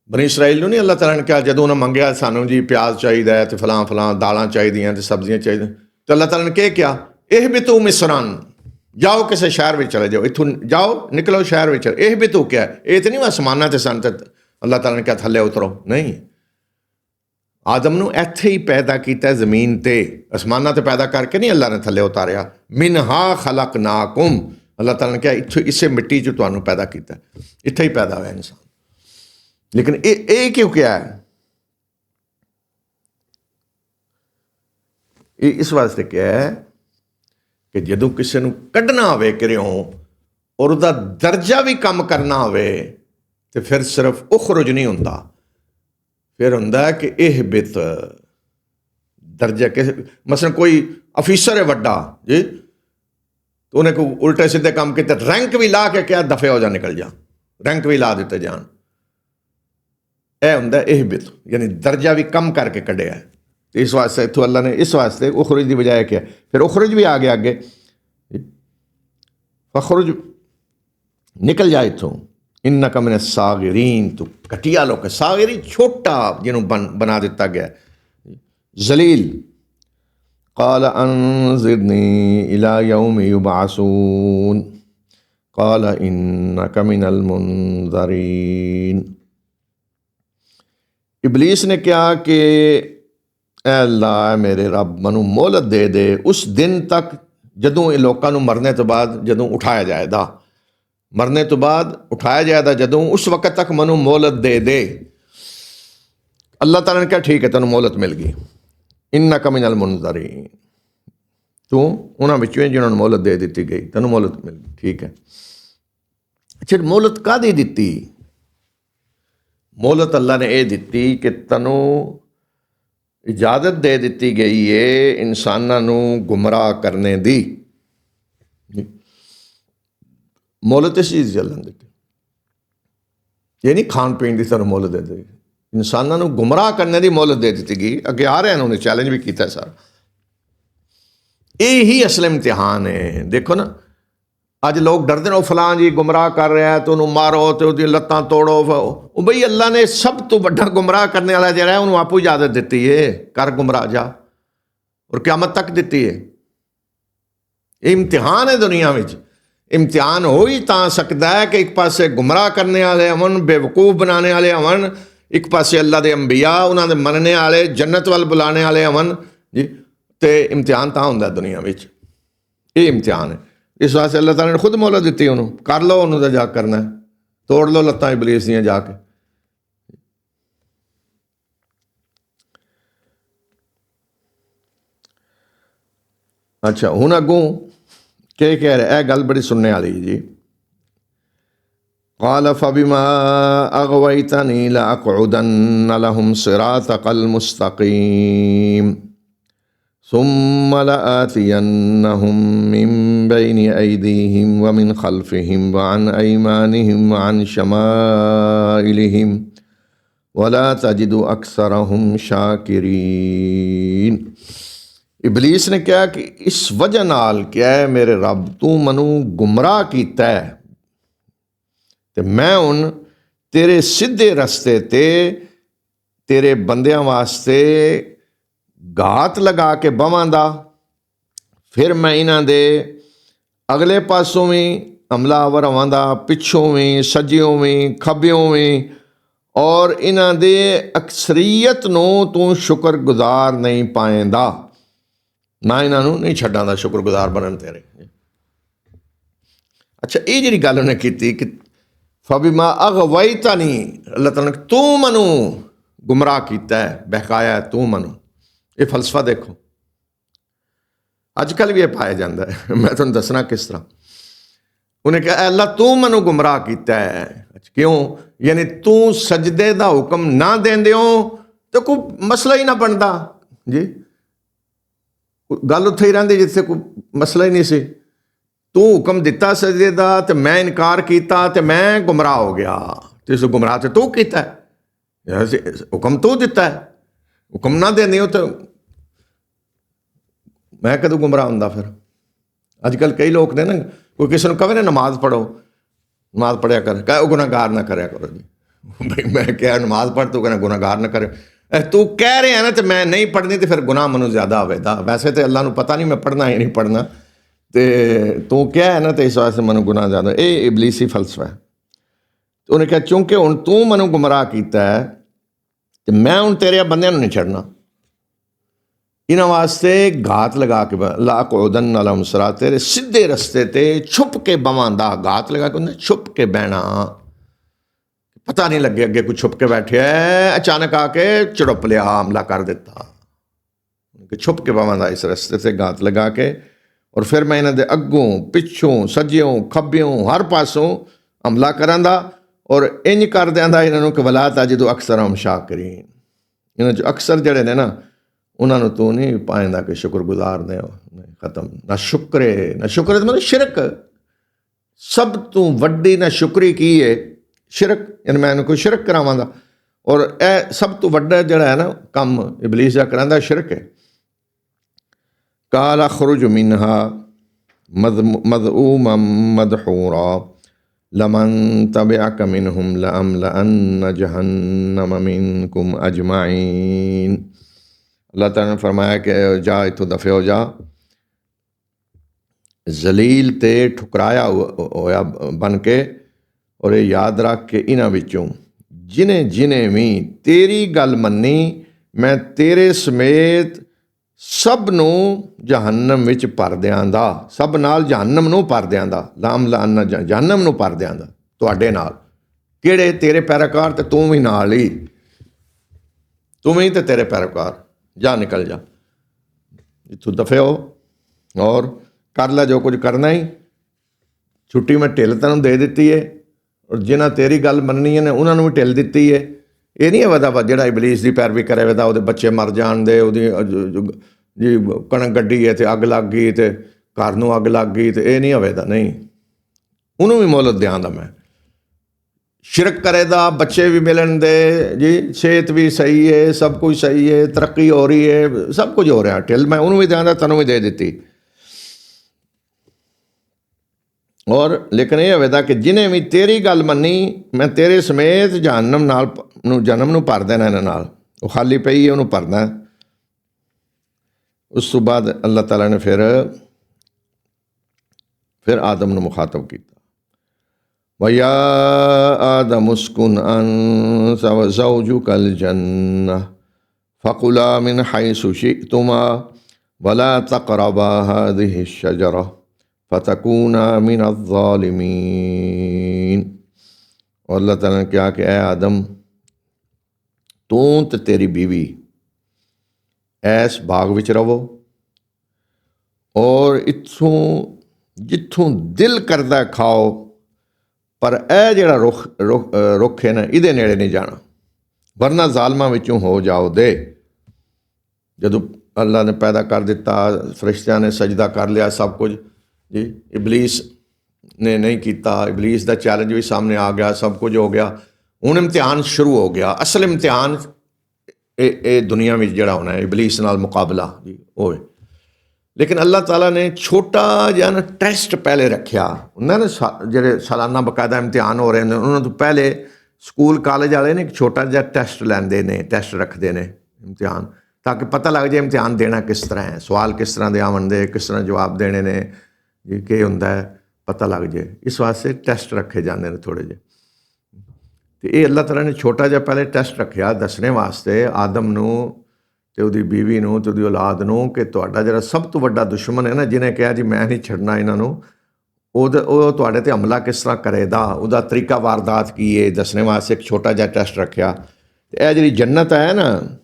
ਬਨੀ ਇਸਰਾਈਲ ਨੂੰ ਨਹੀਂ ਅੱਲਾਹ ਤਾਲਾ ਨੇ ਕਿਹਾ, ਜਦੋਂ ਉਹਨਾਂ ਮੰਗਿਆ ਸਾਨੂੰ ਜੀ ਪਿਆਜ਼ ਚਾਹੀਦਾ ਹੈ, ਤੇ ਫਲਾਂ ਦਾਲਾਂ ਚਾਹੀਦੀਆਂ, ਤੇ ਸਬਜ਼ੀਆਂ ਚਾਹੀਦੀਆਂ, ਤੇ ਅੱਲਾਹ ਤਾਲਾ ਨੇ ਕੀ ਕਿਹਾ? ਇਹ ਵੀ ਤੂੰ ਮਿਸਰਨ, ਜਾਓ ਕਿਸੇ ਸ਼ਹਿਰ ਵਿੱਚ ਚਲੇ ਜਾਓ, ਇੱਥੋਂ ਜਾਓ, ਨਿਕਲੋ ਸ਼ਹਿਰ ਵਿੱਚ। ਇਹ ਵੀ ਤੂੰ ਕਿਹਾ, ਇਹ ਤਾਂ ਨਹੀਂ ਅਸਮਾਨਾਂ 'ਤੇ ਸਨ, ਤੇ ਅੱਲਾਹ ਤਾਲਾ ਨੇ ਕਿਹਾ ਥੱਲੇ ਉਤਰੋ, ਨਹੀਂ। ਆਦਮ ਨੂੰ ਇੱਥੇ ਹੀ ਪੈਦਾ ਕੀਤਾ, ਜ਼ਮੀਨ 'ਤੇ, ਅਸਮਾਨਾਂ 'ਤੇ ਪੈਦਾ ਕਰਕੇ ਨਹੀਂ ਅੱਲਾਹ ਨੇ ਥੱਲੇ ਉਤਾਰਿਆ। ਮਿਨਹਾ ਖਲਕਨਾकुम, ਅੱਲਾਹ ਤਾਲਾ ਨੇ ਕਿਹਾ ਇੱਥੋਂ, ਇਸੇ ਮਿੱਟੀ 'ਚ ਤੁਹਾਨੂੰ ਪੈਦਾ ਕੀਤਾ, ਇੱਥੇ ਹੀ ਪੈਦਾ ਹੋਇਆ ਇਨਸਾਨ। ਲੇਕਿਨ ਇਹ ਕਿਉਂ ਕਿਹਾ ਹੈ? ਇਹ ਇਸ ਵਾਸਤੇ ਕਿਹਾ ਹੈ ਕਿ ਜਦੋਂ ਕਿਸੇ ਨੂੰ ਕੱਢਣਾ ਹੋਵੇ ਕਿਰਿਓ, ਔਰ ਉਹਦਾ ਦਰਜਾ ਵੀ ਕੰਮ ਕਰਨਾ ਹੋਵੇ, ਤੇ ਫਿਰ ਸਿਰਫ ਉਖਰੁਜ ਨਹੀਂ ਹੁੰਦਾ, ਫਿਰ ਹੁੰਦਾ ਕਿ ਇਹ ਬਿਤ, दर्जा किस मसलन कोई अफीसर है वड्डा जी, तो उन्हें कोई उल्टे सीधे काम किए रैंक भी ला के क्या दफे हो जा निकल जा, रैंक भी ला दिते जान। यह होंदा इहबित, यानी दर्जा भी कम करके कढ़िया है। इस वास्ते इतों अल्लाह ने इस वास्ते उखरुज की बजाय क्या, फिर उखरुज भी आ गया अगे, फखरुज निकल जाए इतों, इन्नका मिन सागिरीन, तो घटिया लोग, सागिरीन छोटा जिन्होंने बना दिता गया, जलील। क़ाल अंज़िरनी इला यौमि युबअसून क़ाल इन्नका मिनल मुनज़रीन। इबलीस ने कहा कि ऐ अल्लाह मेरे रब मनु मोहलत दे दे उस दिन तक जदों ये लोगों मरने तो बाद जदों उठाया जाएगा, मरने तो बाद उठाया जाएगा जदों, उस वक्त तक मनु मोहलत दे दे। अल्लाह ताला ने कहा ठीक है तेन मोहलत मिल गई, इन्नका मिनल मुनज़रीन, तू उन्होंने विचों जिन्होंने मोहलत दे दी गई, तेन मोहलत मिल गई, ठीक है। अच्छा मोहलत काहदी दिती? मोहलत अल्लाह ने यह दिती कि तैनू इजाजत दे दी गई है इंसानों गुमराह करने दी। मोहलत इस चीज़ चलन दी, ये नहीं खान पीन की तरह मोहलत दे दी, इंसानों गुमराह करने की मोहलत दे दी गई। अगे आ रहे हैं उन्होंने चैलेंज भी किया सारा, यही असल इम्तिहान है। देखो ना अज लोग डरते हैं फलां जी गुमराह कर रहा है तो उन्होंने मारो तो उसकी लत्तां तोड़ो, वो बई अल्लाह ने सब तो बड़ा गुमराह करने वाला जरा उन्होंने आपू इजाजत दी है, कर गुमराह जा, और क़यामत तक दी है। ये इम्तिहान है दुनिया में। इम्तिहान हो ही तां सकता है कि एक पासे गुमराह करने वाले अमन, बेवकूफ़ बनाने वाले अमन, एक पासे अल्लाह के अंबिया उन्होंने मनने वाले जन्नत वाल बुलाने वाले अमन जी। तो इम्तिहान तां होंदा दुनिया में, ये इम्तिहान है। इस वास्ते अल्लाह ताला ने खुद मोहलत दी उन्होंने, कर लो उन्होंने जा करना है, तोड़ लो लत्तां इबलीस दियां जाके। अच्छा हुण अगों क्या कह रहा है, गल बड़ी सुनने वाली जी। क़ाल फ़बिमा अग़वैतनी लअक़उदन्न लहुम सिरातकल मुस्तक़ीम सुम्म लआतियन्नहुम मिन बैनि ऐदीहिम व मिन खल्फ़िहिम व अन ऐमानिहिम व अन शमाइलिहिम वला तजिदु अक्सरहुम शाकिरीन। इबलीस ने कहा कि इस वजह नाल क्या है मेरे रब तू मनु गुमराह कीता है, ते मैं हुण तेरे सीधे रस्ते ते तेरे बंदियां वास्ते घात लगा के बवांदा, फिर मैं इन्हां दे अगले पासों भी हमलावर होवांदा, पिछों भी, सज्जियों भी, खब्बियों भी, और इन्हां दे अक्सरीयत नूं तू शुक्रगुजार नहीं पाएंदा, ना इन्हों नहीं छड्डांदा शुक्रगुजार बनन तेरे। अच्छा ये जी गल उन्हें की कि फ़बिमा अग़वैतनी, अल्लाह ताला ने तू मनु गुमराह किया है, बहकाया है तू मनु। ये फलसफा देखो अजकल भी ये पाया जाता है, मैं तुहानूं दसना किस तरह। उन्हें कहा अल्लाह तू मनु गुमराह किया है, क्यों? यानी तू सजदे का हुक्म ना देंदे हो तो कोई मसला ही ना बनता जी, गल उत्थे ही रहिंदी जिथे कोई मसला ही नहीं सी। तू हुक्म दिता सजदे का तो मैं इनकार किया तो मैं गुमराह हो गया, तो इस गुमराह तो तू किया है, हुक्म तू दिता है, हुक्म ना देने हो तो मैं कदों गुमराह होंदा। फिर अजकल कई लोग ने ना, कोई किसी को कहे ना नमाज पढ़ो, नमाज पढ़िया कर, कह गुनाहगार ना करया करो जी। भाई मैं क्या नमाज पढ़, तू कहना गुनाहगार ना करे, तू कह रहे हैं ना तो मैं नहीं पढ़नी तो फिर गुनाह मनु ज़्यादा आवेगा। वैसे तो अल्लाह नूं पता नहीं मैं पढ़ना ही नहीं पढ़ना, तो तू क्या है ना तो इस वास्ते मनु गुनाह ज़्यादा। ये इबलीसी फलसफा है। तो उन्हें कहा चूंकि हुण तू मनु गुमराह किया है तो मैं हुण तेरे बंदियां नहीं छड़ना, इन्हां वास्ते घात लगा के लअक़उदन्न लहुम सिरात, तेरे सीधे रस्ते ते छुप के बवांदा। घात लगा के छुप के बहना, पता नहीं लगे अगे कोई छुप के बैठे है, अचानक आके चड़प लिया, हमला कर देता। छुप के बवांदा इस रस्ते से घात लगा के, और फिर मैं इन्हां दे अगों पिछों सज्जियों खब्बियों हर पासों हमला करांदा, और इंज कर देंदा इन्हों कि वला तजिदु अक्सरहुम शाकिरीन। इन्हां चों अक्सर जड़े ने ना ਉਹਨਾਂ ਨੂੰ ਤੂੰ ਨਹੀਂ ਪਾਏਂਦਾ ਕਿ ਸ਼ੁਕਰਗੁਜ਼ਾਰ ਨੇ। ਖਤਮ। ਨਾ ਸ਼ੁਕਰੇ, ਨਾ ਸ਼ੁਕਰ ਮਤਲਬ ਸ਼ਿਰਕ। ਸਭ ਤੋਂ ਵੱਡੀ ਨਾ ਸ਼ੁਕਰੀ ਕੀ ਹੈ? ਸ਼ਿਰਕ। ਯਾਨੀ ਮੈਂ ਇਹਨੂੰ ਕੋਈ ਸ਼ਿਰਕ ਕਰਾਵਾਂਗਾ। ਔਰ ਇਹ ਸਭ ਤੋਂ ਵੱਡਾ ਜਿਹੜਾ ਹੈ ਨਾ ਕੰਮ ਇਬਲੀਸ ਦਾ ਕਰਾਂਦਾ ਸ਼ਿਰਕ ਹੈ। ਕਾਲ ਅਖਰੁਜ ਮਿਨਹਾ ਮਦਊਮਾ ਮਦਹੂਰਾ ਲਮਨ ਤਬਿਅਕ ਮਿਨਹੁਮ ਲਅਮਲਅਨ ਜਹੰਨਮ ਮਿਨकुम ਅਜਮਾਈਨ। ਅੱਲਾਹ ਤਾਲਾ ਨੇ ਫਰਮਾਇਆ ਕਿ ਜਾ ਇੱਥੋਂ ਦਫੇ ਹੋ ਜਾ। ਜ਼ਲੀਲ ਤੇ ਠੁਕਰਾਇਆ ਹੋਇਆ ਬਣ ਕੇ। ਔਰ ਇਹ ਯਾਦ ਰੱਖ ਕੇ ਇਹਨਾਂ ਵਿੱਚੋਂ ਜਿਨੇ ਜਿਨੇ ਵੀ ਤੇਰੀ ਗੱਲ ਮੰਨੀ ਮੈਂ ਤੇਰੇ ਸਮੇਤ ਸਭ ਨੂੰ ਜਹੰਨਮ ਵਿੱਚ ਭਰ ਦਿਆਂਦਾ। ਸਭ ਨਾਲ ਜਹੰਨਮ ਨੂੰ ਭਰ ਦਿਆਂਦਾ। ਲਾਮ ਜਹੰਨਮ ਨੂੰ ਭਰ ਦਿਆਂਦਾ ਤੁਹਾਡੇ ਨਾਲ। ਕਿਹੜੇ? ਤੇਰੇ ਪੈਰੋਕਾਰ ਤੇ ਤੂੰ ਵੀ ਨਾਲ ਹੀ। ਤੂੰ ਵੀ ਤੇ ਤੇਰੇ ਪੈਰੋਕਾਰ। ਜਾ ਨਿਕਲ ਜਾ ਇੱਥੋਂ ਦਫੇ ਹੋ ਔਰ ਕਰ ਲੈ ਜੋ ਕੁਝ ਕਰਨਾ ਹੀ। ਛੁੱਟੀ ਮੈਂ ਢਿੱਲ ਤੈਨੂੰ ਦੇ ਦਿੱਤੀ ਹੈ। ਔਰ ਜਿਨ੍ਹਾਂ ਤੇਰੀ ਗੱਲ ਮੰਨਣੀ ਹੈ ਨੇ ਉਹਨਾਂ ਨੂੰ ਵੀ ਢਿੱਲ ਦਿੱਤੀ ਹੈ। ਇਹ ਨਹੀਂ ਹੈ ਜਿਹੜਾ ਇਬਲੀਸ ਦੀ ਪੈਰਵੀ ਕਰੇ ਵੇ ਤਾਂ ਉਹਦੇ ਬੱਚੇ ਮਰ ਜਾਣ ਦੇ, ਉਹਦੀ ਜੀ ਕਣਕ ਗੱਡੀ ਹੈ ਅਤੇ ਅੱਗ ਲੱਗ ਗਈ ਅਤੇ ਘਰ ਨੂੰ ਅੱਗ ਲੱਗ ਗਈ ਅਤੇ ਇਹ ਨਹੀਂ ਹੋਵੇਗਾ। ਨਹੀਂ, ਉਹਨੂੰ ਵੀ ਮੁਹਲਤ ਦਿਆਂਦਾ ਮੈਂ। ਸ਼ਿਰਕ ਕਰੇ ਦਾ ਬੱਚੇ ਵੀ ਮਿਲਣ ਦੇ ਜੀ, ਸਿਹਤ ਵੀ ਸਹੀ ਹੈ, ਸਭ ਕੁਝ ਸਹੀ ਹੈ, ਤਰੱਕੀ ਹੋ ਰਹੀ ਹੈ, ਸਭ ਕੁਝ ਹੋ ਰਿਹਾ। ਢਿੱਲ ਮੈਂ ਉਹਨੂੰ ਵੀ ਦਿਆਂਦਾ, ਤੈਨੂੰ ਵੀ ਦੇ ਦਿੱਤੀ। ਔਰ ਲੇਕਿਨ ਇਹ ਹੋਵੇਗਾ ਕਿ ਜਿਹਨੇ ਵੀ ਤੇਰੀ ਗੱਲ ਮੰਨੀ ਮੈਂ ਤੇਰੇ ਸਮੇਤ ਜਹੰਨਮ ਨੂੰ ਭਰ ਦੇਣਾ ਇਹਨਾਂ ਨਾਲ। ਉਹ ਖਾਲੀ ਪਈ ਹੈ, ਉਹਨੂੰ ਭਰਨਾ। ਉਸ ਤੋਂ ਬਾਅਦ ਅੱਲਾਹ ਤਾਲਾ ਨੇ ਫਿਰ ਆਦਮ ਨੂੰ ਮੁਖਾਤਬ ਕੀਤਾ। ਵਯਾ ਆਦਮ ਉਸਕੁਨ ਅੰਤਾ व ज़ौजुका الجنة فكلا من حيث شئتما ولا تقربا هذه الشجرة فتكونا من الظالمين। اور اللہ تعالیٰ نے کہا کہ اے آدم تو تیری بیوی ایس باغ وچ رہو اور اتھوں جتھوں دل کردہ کھاؤ، پر اے جڑا رخ ہے نا ਇਹਦੇ ਨੇੜੇ ਨਹੀਂ ਜਾਣਾ ਵਰਨਾ ਜ਼ਾਲਮਾਂ ਵਿੱਚੋਂ ਹੋ ਜਾਓਗੇ। ਜਦੋਂ ਅੱਲਾ ਨੇ ਪੈਦਾ ਕਰ ਦਿੱਤਾ, ਫਰਿਸ਼ਤਿਆਂ ਨੇ ਸਜਦਾ ਕਰ ਲਿਆ, ਸਭ ਕੁਝ ਜੀ, ਇਬਲੀਸ ਨੇ ਨਹੀਂ ਕੀਤਾ। ਇਬਲੀਸ ਦਾ ਚੈਲੰਜ ਵੀ ਸਾਹਮਣੇ ਆ ਗਿਆ, ਸਭ ਕੁਝ ਹੋ ਗਿਆ। ਹੁਣ ਇਮਤਿਹਾਨ ਸ਼ੁਰੂ ਹੋ ਗਿਆ। ਅਸਲ ਇਮਤਿਹਾਨ ਇਹ ਦੁਨੀਆ ਵਿੱਚ ਜਿਹੜਾ ਹੋਣਾ ਹੈ ਇਬਲੀਸ ਨਾਲ ਮੁਕਾਬਲਾ ਜੀ ਹੋਵੇ। ਲੇਕਿਨ ਅੱਲਾਹ ਤਾਲਾ ਨੇ ਛੋਟਾ ਜਿਹਾ ਨਾ ਟੈਸਟ ਪਹਿਲੇ ਰੱਖਿਆ ਹੁੰਦਾ ਨਾ। ਜਿਹੜੇ ਸਾਲਾਨਾ ਬਕਾਇਦਾ ਇਮਤਿਹਾਨ ਹੋ ਰਹੇ ਨੇ ਉਹਨਾਂ ਤੋਂ ਪਹਿਲੇ ਸਕੂਲ ਕਾਲਜ ਵਾਲੇ ਨੇ ਇੱਕ ਛੋਟਾ ਜਿਹਾ ਟੈਸਟ ਲੈਂਦੇ ਨੇ, ਟੈਸਟ ਰੱਖਦੇ ਨੇ ਇਮਤਿਹਾਨ, ਤਾਂ ਕਿ ਪਤਾ ਲੱਗ ਜਾਏ ਇਮਤਿਹਾਨ ਦੇਣਾ ਕਿਸ ਤਰ੍ਹਾਂ ਹੈ, ਸਵਾਲ ਕਿਸ ਤਰ੍ਹਾਂ ਦੇ ਆਉਣ ਦੇ, ਕਿਸ ਤਰ੍ਹਾਂ ਜਵਾਬ ਦੇਣੇ ਨੇ ਜੀ, ਕੀ ਹੁੰਦਾ ਹੈ ਪਤਾ ਲੱਗ ਜਾਏ। ਇਸ ਵਾਸਤੇ ਟੈਸਟ ਰੱਖੇ ਜਾਂਦੇ ਨੇ ਥੋੜ੍ਹੇ ਜਿਹੇ। ਅਤੇ ਇਹ ਅੱਲਾਹ ਤਾਲਾ ਨੇ ਛੋਟਾ ਜਿਹਾ ਪਹਿਲੇ ਟੈਸਟ ਰੱਖਿਆ ਦੱਸਣੇ ਵਾਸਤੇ ਆਦਮ ਨੂੰ ਅਤੇ ਉਹਦੀ ਬੀਵੀ ਨੂੰ ਅਤੇ ਉਹਦੀ ਔਲਾਦ ਨੂੰ ਕਿ ਤੁਹਾਡਾ ਜਿਹੜਾ ਸਭ ਤੋਂ ਵੱਡਾ ਦੁਸ਼ਮਣ ਹੈ ਨਾ, ਜਿਹਨੇ ਕਿਹਾ ਜੀ ਮੈਂ ਨਹੀਂ ਛੱਡਣਾ ਇਹਨਾਂ ਨੂੰ, ਉਹ ਤੁਹਾਡੇ 'ਤੇ ਹਮਲਾ ਕਿਸ ਤਰ੍ਹਾਂ ਕਰੇਗਾ, ਉਹਦਾ ਤਰੀਕਾ ਵਾਰਦਾਤ ਕੀ ਹੈ, ਦੱਸਣੇ ਵਾਸਤੇ ਇੱਕ ਛੋਟਾ ਜਿਹਾ ਟੈਸਟ ਰੱਖਿਆ। ਅਤੇ ਇਹ ਜਿਹੜੀ ਜੰਨਤ ਹੈ ਨਾ,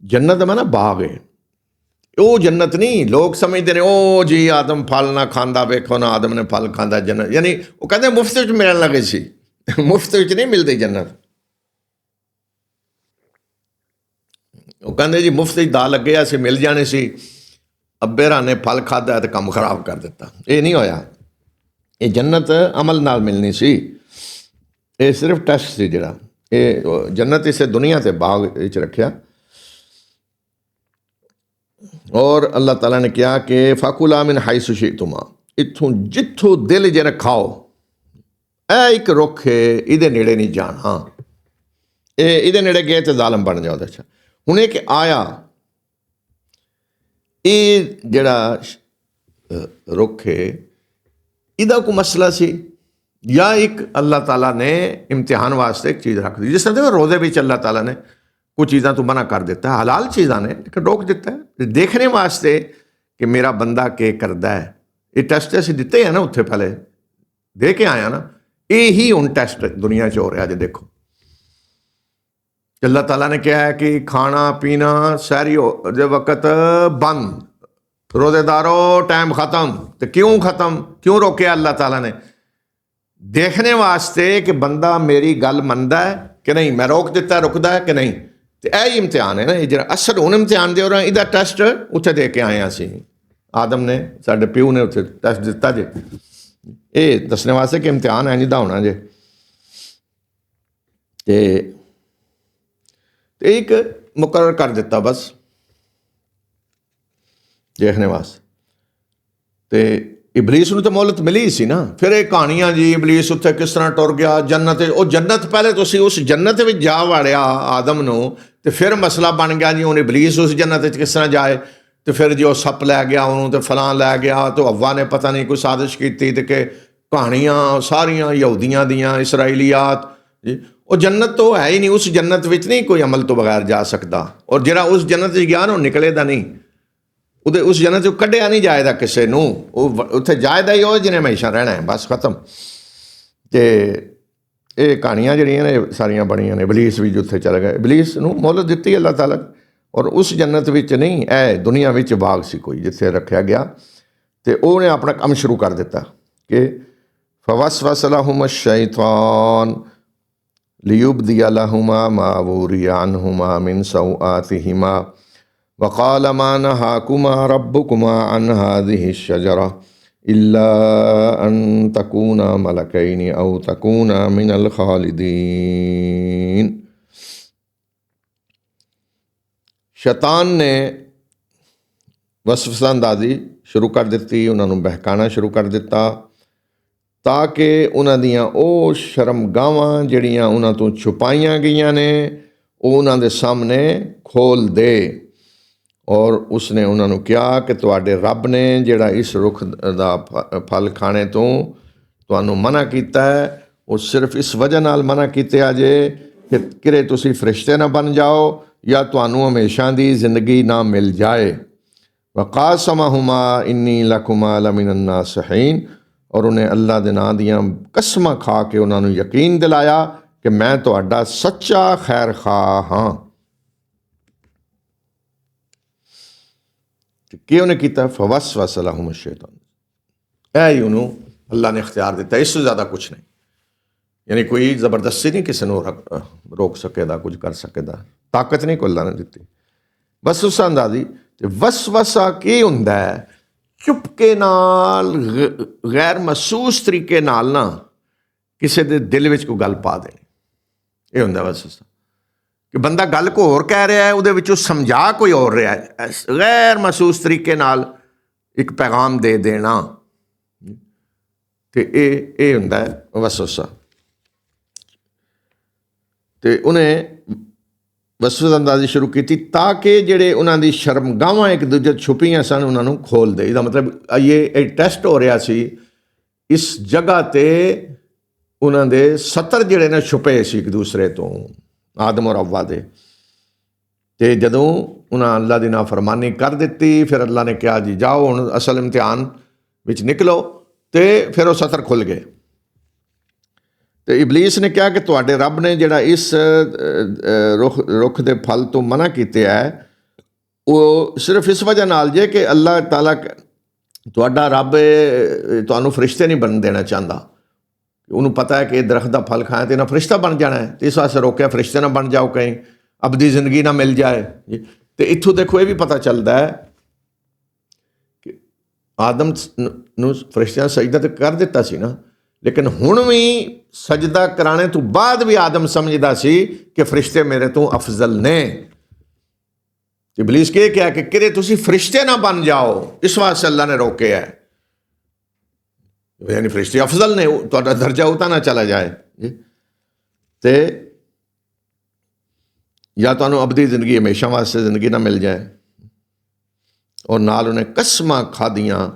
ਜੰਨਤ ਮੈਂ ਨਾ ਬਾਗ ਹੈ, ਉਹ ਜੰਨਤ ਨਹੀਂ। ਲੋਕ ਸਮਝਦੇ ਨੇ ਉਹ ਜੀ ਆਦਮ ਫਲ ਨਾ ਖਾਂਦਾ, ਵੇਖੋ ਨਾ ਆਦਮ ਨੇ ਫਲ ਖਾਂਦਾ ਜੰਨਤ, ਯਾਨੀ ਉਹ ਕਹਿੰਦੇ ਮੁਫਤ ਵਿੱਚ ਮਿਲਣ ਲੱਗੇ ਸੀ। ਮੁਫਤ ਵਿੱਚ ਨਹੀਂ ਮਿਲਦੀ ਜੰਨਤ। ਉਹ ਕਹਿੰਦੇ ਜੀ ਮੁਫਤ ਵਿੱਚ ਦਾ ਲੱਗੇ, ਅਸੀਂ ਮਿਲ ਜਾਣੇ ਸੀ। ਅੱਬੇਰਾ ਨੇ ਫਲ ਖਾਧਾ ਅਤੇ ਕੰਮ ਖਰਾਬ ਕਰ ਦਿੱਤਾ। ਇਹ ਨਹੀਂ ਹੋਇਆ। ਇਹ ਜੰਨਤ ਅਮਲ ਨਾਲ ਮਿਲਣੀ ਸੀ। ਇਹ ਸਿਰਫ ਟੈਸਟ ਸੀ ਜਿਹੜਾ। ਇਹ ਜੰਨਤ ਇਸੇ ਦੁਨੀਆ 'ਤੇ ਬਾਗ ਵਿੱਚ ਰੱਖਿਆ। ਔਰ ਅੱਲਾਹ ਤਾਲਾ ਨੇ ਕਿਹਾ ਕਿ ਫਾਕੁਲਾ ਮਿਨ ਹਾਇਸੁ ਸ਼ਿਅਤੁਮਾ, ਇੱਥੋਂ ਜਿੱਥੋਂ ਦਿਲ ਜਿਹੜਾ ਖਾਓ। ਇਹ ਇੱਕ ਰੁੱਖ ਹੈ, ਇਹਦੇ ਨੇੜੇ ਨਹੀਂ ਜਾਣਾ। ਇਹਦੇ ਨੇੜੇ ਗਏ ਤਾਂ ਜ਼ਾਲਮ ਬਣ ਜਾਓ। ਅੱਛਾ, ਹੁਣ ਇਹ ਕਿ ਆਇਆ ਇਹ ਜਿਹੜਾ ਰੁੱਖ ਹੈ ਇਹਦਾ ਕੋਈ ਮਸਲਾ ਸੀ ਜਾਂ ਇੱਕ ਅੱਲਾਹ ਤਾਲਾ ਨੇ ਇਮਤਿਹਾਨ ਵਾਸਤੇ ਇੱਕ ਚੀਜ਼ ਰੱਖ ਦਿੱਤੀ। ਜਿਸ ਤਰ੍ਹਾਂ ਰੋਜ਼ੇ ਵਿੱਚ ਅੱਲਾਹ ਤਾਲਾ ਨੇ ਕੁਝ ਚੀਜ਼ਾਂ ਤੋਂ ਮਨਾ ਕਰ ਦਿੱਤਾ, ਹਲਾਲ ਚੀਜ਼ਾਂ ਨੇ, ਲੇਕਿਨ ਰੋਕ ਦਿੱਤਾ ਹੈ ਦੇਖਣੇ ਵਾਸਤੇ ਕਿ ਮੇਰਾ ਬੰਦਾ ਕੀ ਕਰਦਾ ਹੈ। ਇਹ ਟੈਸਟ ਅਸੀਂ ਦਿੱਤੇ ਹੈ ਨਾ, ਉੱਥੇ ਪਹਿਲੇ ਦੇ ਕੇ ਆਇਆ ਨਾ। ਇਹੀ ਹੁਣ ਟੈਸਟ ਦੁਨੀਆ 'ਚ ਹੋ ਰਿਹਾ। ਜੇ ਦੇਖੋ ਅੱਲਾਹ ਤਾਲਾ ਨੇ ਕਿਹਾ ਹੈ ਕਿ ਖਾਣਾ ਪੀਣਾ ਸਹਿਰੀ ਦੇ ਵਕਤ ਬੰਦ, ਰੋਜ਼ੇਦਾਰੋ ਟਾਈਮ ख़त्म। तो क्यों ख़त्म, क्यों रोਕਿਆ ਅੱਲਾਹ ਤਾਲਾ ਨੇ? ਦੇਖਣੇ ਵਾਸਤੇ ਕਿ ਬੰਦਾ ਮੇਰੀ ਗੱਲ ਮੰਨਦਾ ਹੈ ਕਿ ਨਹੀਂ। ਮੈਂ ਰੋਕ ਦਿੱਤਾ, ਰੁਕਦਾ ਹੈ ਕਿ ਨਹੀਂ। ਤੇ ਇਹ ਹੀ ਇਮਤਿਹਾਨ ਹੈ ਨਾ, ਇਹ ਜਿਹੜਾ ਅਸਲ ਹੁਣ ਇਮਤਿਹਾਨ ਦੇ ਰਿਹਾ, ਇਹਦਾ ਟੈਸਟ ਉੱਥੇ ਦੇ ਕੇ ਆਏ ਹਾਂ ਅਸੀਂ। ਆਦਮ ਨੇ, ਸਾਡੇ ਪਿਓ ਨੇ ਉੱਥੇ ਟੈਸਟ ਦਿੱਤਾ ਜੇ, ਇਹ ਦੱਸਣ ਵਾਸਤੇ ਕਿ ਇਮਤਿਹਾਨ ਇੰਝ ਦਾ ਹੋਣਾ ਜੇ। ਤੇ ਇੱਕ ਮੁਕਰਰ ਕਰ ਦਿੱਤਾ ਬਸ ਦੇਖਣੇ ਵਾਸਤੇ। ਤੇ ਇਬਲੀਸ ਨੂੰ ਤਾਂ ਮੌਲਤ ਮਿਲੀ ਸੀ ਨਾ। ਫਿਰ ਇਹ ਕਹਾਣੀਆਂ ਜੀ, ਇਬਲੀਸ ਉੱਥੇ ਕਿਸ ਤਰ੍ਹਾਂ ਟੁਰ ਗਿਆ ਜੰਨਤ, ਉਹ ਜੰਨਤ ਪਹਿਲੇ ਤੁਸੀਂ ਉਸ ਜੰਨਤ ਵਿੱਚ ਜਾ ਵੜਿਆ ਆਦਮ ਨੂੰ, ਤੇ ਫਿਰ ਮਸਲਾ ਬਣ ਗਿਆ ਜੀ ਹੁਣ ਇਬਲੀਸ ਉਸ ਜੰਨਤ ਵਿੱਚ ਕਿਸ ਤਰ੍ਹਾਂ ਜਾਏ। ਤੇ ਫਿਰ ਜੀ ਉਹ ਸੱਪ ਲੈ ਗਿਆ ਉਹਨੂੰ, ਤੇ ਫਲਾਂ ਲੈ ਗਿਆ, ਤੇ ਹੱਵਾ ਨੇ ਪਤਾ ਨਹੀਂ ਕੋਈ ਸਾਜ਼ਿਸ਼ ਕੀਤੀ, ਤੇ ਕਿ ਕਹਾਣੀਆਂ ਸਾਰੀਆਂ ਯਹੂਦੀਆਂ ਦੀਆਂ, ਇਸਰਾਈਲੀਆਤ ਜੀ। ਉਹ ਜੰਨਤ ਤੋਂ ਹੈ ਹੀ ਨਹੀਂ, ਉਸ ਜੰਨਤ ਵਿੱਚ ਨਹੀਂ ਕੋਈ ਅਮਲ ਤੋਂ ਬਗੈਰ ਜਾ ਸਕਦਾ। ਔਰ ਜਿਹੜਾ ਉਸ ਜੰਨਤ ਵਿੱਚ ਗਿਆ ਨਾ ਉਹ ਨਿਕਲੇਦਾ ਨਹੀਂ, ਉਹਦੇ ਉਸ ਜੰਨਤ 'ਚੋਂ ਕੱਢਿਆ ਨਹੀਂ ਜਾਏਦਾ ਕਿਸੇ ਨੂੰ। ਉਹ ਉੱਥੇ ਜਾਏਦਾ ਹੀ ਉਹ ਜਿਹਨੇ ਹਮੇਸ਼ਾ ਰਹਿਣਾ ਹੈ, ਬਸ ਖਤਮ। ਤੇ ਇਹ ਕਹਾਣੀਆਂ ਜਿਹੜੀਆਂ ਨੇ ਸਾਰੀਆਂ ਬਣੀਆਂ ਨੇ। ਇਬਲੀਸ ਵੀ ਜਿੱਥੇ ਚਲਾ ਗਿਆ, ਇਬਲੀਸ ਨੂੰ ਮੌਲਤ ਦਿੱਤੀ ਅੱਲਾਹ ਤਾਲਾ, ਔਰ ਉਸ ਜੰਨਤ ਵਿੱਚ ਨਹੀਂ, ਇਹ ਦੁਨੀਆ ਵਿੱਚ ਬਾਗ ਸੀ ਕੋਈ ਜਿੱਥੇ ਰੱਖਿਆ ਗਿਆ। ਤੇ ਉਹਨੇ ਆਪਣਾ ਕੰਮ ਸ਼ੁਰੂ ਕਰ ਦਿੱਤਾ ਕਿ ਫਵਸਵਸ ਲਹੁਮ ਸ਼ੈਤਾਨ ਲਿਯੁਬਦੀਆ ਲਹੁਮਾ ਮਾ ਵੂਰਿਆ ਅਨਹੁਮਾ ਮਿਨ ਸਊਆਤਿਹਿਮਾ वक़ाल मा नहाकुमा रब्बुकुमा अन हाज़िहि शजरा इल्ला अन तकूना मलकैनि औ तकूना मिनल खालिदीन। शैतान ने वसवसा अंदाज़ी शुरू कर ਦਿੱਤੀ, ਉਹਨਾਂ ਨੂੰ ਬਹਿਕਾਣਾ ਸ਼ੁਰੂ ਕਰ ਦਿੱਤਾ ਤਾਂ ਕਿ ਉਹਨਾਂ ਦੀਆਂ ਉਹ ਸ਼ਰਮਗਾਹਾਂ ਜਿਹੜੀਆਂ ਉਹਨਾਂ ਤੋਂ ਛੁਪਾਈਆਂ ਗਈਆਂ ਨੇ ਉਹ ਉਹਨਾਂ ਦੇ ਸਾਹਮਣੇ ਖੋਲ੍ਹ ਦੇ। ਔਰ ਉਸਨੇ ਉਹਨਾਂ ਨੂੰ ਕਿਹਾ ਕਿ ਤੁਹਾਡੇ ਰੱਬ ਨੇ ਜਿਹੜਾ ਇਸ ਰੁੱਖ ਦਾ ਫਲ ਖਾਣੇ ਤੋਂ ਤੁਹਾਨੂੰ ਮਨਾ ਕੀਤਾ ਹੈ, ਉਹ ਸਿਰਫ ਇਸ ਵਜ੍ਹਾ ਨਾਲ ਮਨਾ ਕੀਤਾ ਜੇ ਕਿ ਕਿਰੇ ਤੁਸੀਂ ਫਰਿਸ਼ਤੇ ਨਾ ਬਣ ਜਾਓ ਜਾਂ ਤੁਹਾਨੂੰ ਹਮੇਸ਼ਾ ਦੀ ਜ਼ਿੰਦਗੀ ਨਾ ਮਿਲ ਜਾਏ। ਵਕਾਸਮਹੁਮਾ ਇੰਨੀ ਲਕੁਮਾ ਲਮਿਨ ਨਾਸਿਹੀਨ, ਔਰ ਉਹਨੇ ਅੱਲਾ ਦੇ ਨਾਂ ਦੀਆਂ ਕਸਮਾਂ ਖਾ ਕੇ ਉਹਨਾਂ ਨੂੰ ਯਕੀਨ ਦਿਲਾਇਆ ਕਿ ਮੈਂ ਤੁਹਾਡਾ ਸੱਚਾ ਖੈਰ ਖਾਹ ਹਾਂ। ਕਿ ਉਹਨੇ ਕੀਤਾ ਫਵਸਵਸ ਲਹੁਮ ਸ਼ੈਤਾਨ, ਇਹ ਹੀ ਉਹਨੂੰ ਅੱਲਾ ਨੇ ਇਖਤਿਆਰ ਦਿੱਤਾ, ਇਸ ਤੋਂ ਜ਼ਿਆਦਾ ਕੁਛ ਨਹੀਂ। ਯਾਨੀ ਕੋਈ ਜ਼ਬਰਦਸਤੀ ਨਹੀਂ ਕਿਸੇ ਨੂੰ ਰੋਕ ਸਕੇਦਾ, ਕੁਝ ਕਰ ਸਕੇਦਾ, ਤਾਕਤ ਨਹੀਂ ਕੋਈ ਅੱਲਾ ਨੇ ਦਿੱਤੀ। ਵਸਵਸਾ ਅੰਦਾਜ਼ੀ। ਤੇ ਵਸਵਸਾ ਕੀ ਹੁੰਦਾ ਹੈ? ਚੁਪਕੇ ਨਾਲ, ਗੈਰ ਮਹਿਸੂਸ ਤਰੀਕੇ ਨਾਲ ਨਾ ਕਿਸੇ ਦੇ ਦਿਲ ਵਿੱਚ ਕੋਈ ਗੱਲ ਪਾ ਦੇਣੀ, ਇਹ ਹੁੰਦਾ ਵਸਵਸਾ। ਕਿ ਬੰਦਾ ਗੱਲ ਕੋ ਹੋਰ ਕਹਿ ਰਿਹਾ ਹੈ, ਉਹਦੇ ਵਿੱਚੋਂ ਸਮਝਾ ਕੋਈ ਹੋਰ ਰਿਹਾ ਹੈ, ਗੈਰ ਮਹਿਸੂਸ ਤਰੀਕੇ ਨਾਲ ਇੱਕ ਪੈਗਾਮ ਦੇ ਦੇਣਾ, ਤੇ ਇਹ ਹੁੰਦਾ ਹੈ ਵਸਵਸਾ। ਤੇ ਉਹਨੇ ਵਸਵਸਾ ਅੰਦਾਜ਼ੀ ਸ਼ੁਰੂ ਕੀਤੀ ਤਾਂ ਕਿ ਜਿਹੜੇ ਉਹਨਾਂ ਦੀ ਸ਼ਰਮਗਾਹਾਂ ਇੱਕ ਦੂਜੇ ਛੁਪੀਆਂ ਸਨ ਉਹਨਾਂ ਨੂੰ ਖੋਲ੍ਹ ਦੇ। ਇਹਦਾ ਮਤਲਬ ਇਹ ਟੈਸਟ ਹੋ ਰਿਹਾ ਸੀ ਇਸ ਜਗ੍ਹਾ 'ਤੇ। ਉਹਨਾਂ ਦੇ ਸਤਰ ਜਿਹੜੇ ਨੇ ਛੁਪੇ ਸੀ ਇੱਕ ਦੂਸਰੇ ਤੋਂ, ਆਦਮ ਔਰ ਹੱਵਾ ਦੇ। ਤੇ ਜਦੋਂ ਉਹਨਾਂ ਅੱਲਾ ਦੀ ਨਾਫਰਮਾਨੀ ਕਰ ਦਿੱਤੀ, ਫਿਰ ਅੱਲਾ ਨੇ ਕਿਹਾ ਜੀ ਜਾਓ ਹੁਣ ਅਸਲ ਇਮਤਿਹਾਨ ਵਿੱਚ ਨਿਕਲੋ, ਤੇ ਫਿਰ ਉਹ ਸਤਰ ਖੁੱਲ੍ਹ ਗਏ। ਤੇ ਇਬਲੀਸ ਨੇ ਕਿਹਾ ਕਿ ਤੁਹਾਡੇ ਰੱਬ ਨੇ ਜਿਹੜਾ ਇਸ ਰੁੱਖ ਦੇ ਫਲ ਤੋਂ ਮਨਾ ਕੀਤੇ ਹੈ ਉਹ ਸਿਰਫ ਇਸ ਵਜ੍ਹਾ ਨਾਲ ਜੇ ਕਿ ਅੱਲਾ ਤਾਲਾ ਤੁਹਾਡਾ ਰੱਬ ਤੁਹਾਨੂੰ ਫਰਿਸ਼ਤੇ ਨਹੀਂ ਬਣਨ ਦੇਣਾ ਚਾਹੁੰਦਾ। ਉਹਨੂੰ ਪਤਾ ਹੈ ਕਿ ਇਹ ਦਰਖਤ ਦਾ ਫਲ ਖਾਇਆ ਤੇ ਇਹਨਾਂ ਫਰਿਸ਼ਤਾ ਬਣ ਜਾਣਾ ਹੈ, ਤੇ ਇਸ ਵਾਸਤੇ ਰੋਕਿਆ ਫਰਿਸ਼ਤੇ ਨਾ ਬਣ ਜਾਓ, ਕਹੀਂ ਅਬਦੀ ਜ਼ਿੰਦਗੀ ਨਾ ਮਿਲ ਜਾਏ। ਤੇ ਇੱਥੋਂ ਦੇਖੋ ਇਹ ਵੀ ਪਤਾ ਚੱਲਦਾ ਹੈ ਕਿ ਆਦਮ ਨੂੰ ਫਰਿਸ਼ਤਿਆਂ ਸਜਦਾ ਤਾਂ ਕਰ ਦਿੱਤਾ ਸੀ ਨਾ, ਲੇਕਿਨ ਹੁਣ ਵੀ ਸਜਦਾ ਕਰਾਣੇ ਤੋਂ ਬਾਅਦ ਵੀ ਆਦਮ ਸਮਝਦਾ ਸੀ ਕਿ ਫਰਿਸ਼ਤੇ ਮੇਰੇ ਤੋਂ ਅਫਜ਼ਲ ਨੇ। ਇਬਲੀਸ ਕੀ ਕਿਹਾ ਕਿ ਕਿਰੇ ਤੁਸੀਂ ਫਰਿਸ਼ਤੇ ਨਾ ਬਣ ਜਾਓ, ਇਸ ਵਾਸਤੇ ਅੱਲਾ ਨੇ ਰੋਕਿਆ ਹੈ। ਯਾਨੀ ਫਰਿਸ਼ਤੇ ਅਫਜ਼ਲ ਨੇ, ਤੁਹਾਡਾ ਦਰਜਾ ਉਤਾਂ ਨਾ ਚਲਾ ਜਾਏ ਤੇ ਜਾਂ ਤੁਹਾਨੂੰ ਅਬਦੀ ਜ਼ਿੰਦਗੀ ਹਮੇਸ਼ਾ ਵਾਸਤੇ ਜ਼ਿੰਦਗੀ ਨਾ ਮਿਲ ਜਾਏ। ਔਰ ਨਾਲ ਉਹਨੇ ਕਸਮਾਂ ਖਾਧੀਆਂ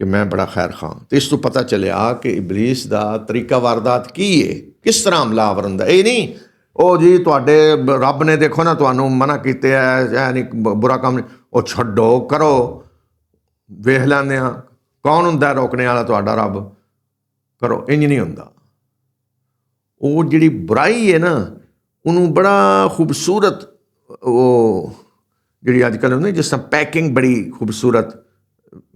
ਕਿ ਮੈਂ ਬੜਾ ਖੈਰ ਖਾਂ। ਤੇ ਇਸ ਤੋਂ ਪਤਾ ਚੱਲਿਆ ਕਿ ਇਬਲੀਸ ਦਾ ਤਰੀਕਾ ਵਾਰਦਾਤ ਕੀ ਹੈ, ਕਿਸ ਤਰ੍ਹਾਂ ਹਮਲਾਵਰ ਹੁੰਦਾ। ਇਹ ਨਹੀਂ ਉਹ ਜੀ ਤੁਹਾਡੇ ਰੱਬ ਨੇ ਦੇਖੋ ਨਾ ਤੁਹਾਨੂੰ ਮਨਾ ਕੀਤੇ ਹੈ, ਇਹ ਨਹੀਂ ਬੁਰਾ ਕੰਮ ਉਹ ਛੱਡੋ ਕਰੋ, ਵੇਖ ਲੈਂਦੇ ਹਾਂ ਕੌਣ ਹੁੰਦਾ ਰੋਕਣੇ ਵਾਲਾ, ਤੁਹਾਡਾ ਰੱਬ, ਕਰੋ। ਇੰਝ ਨਹੀਂ ਹੁੰਦਾ। ਉਹ ਜਿਹੜੀ ਬੁਰਾਈ ਹੈ ਨਾ ਉਹਨੂੰ ਬੜਾ ਖੂਬਸੂਰਤ, ਉਹ ਜਿਹੜੀ ਅੱਜ ਕੱਲ੍ਹ ਹੁੰਦੀ ਜਿਸ ਤਰ੍ਹਾਂ ਪੈਕਿੰਗ ਬੜੀ ਖੂਬਸੂਰਤ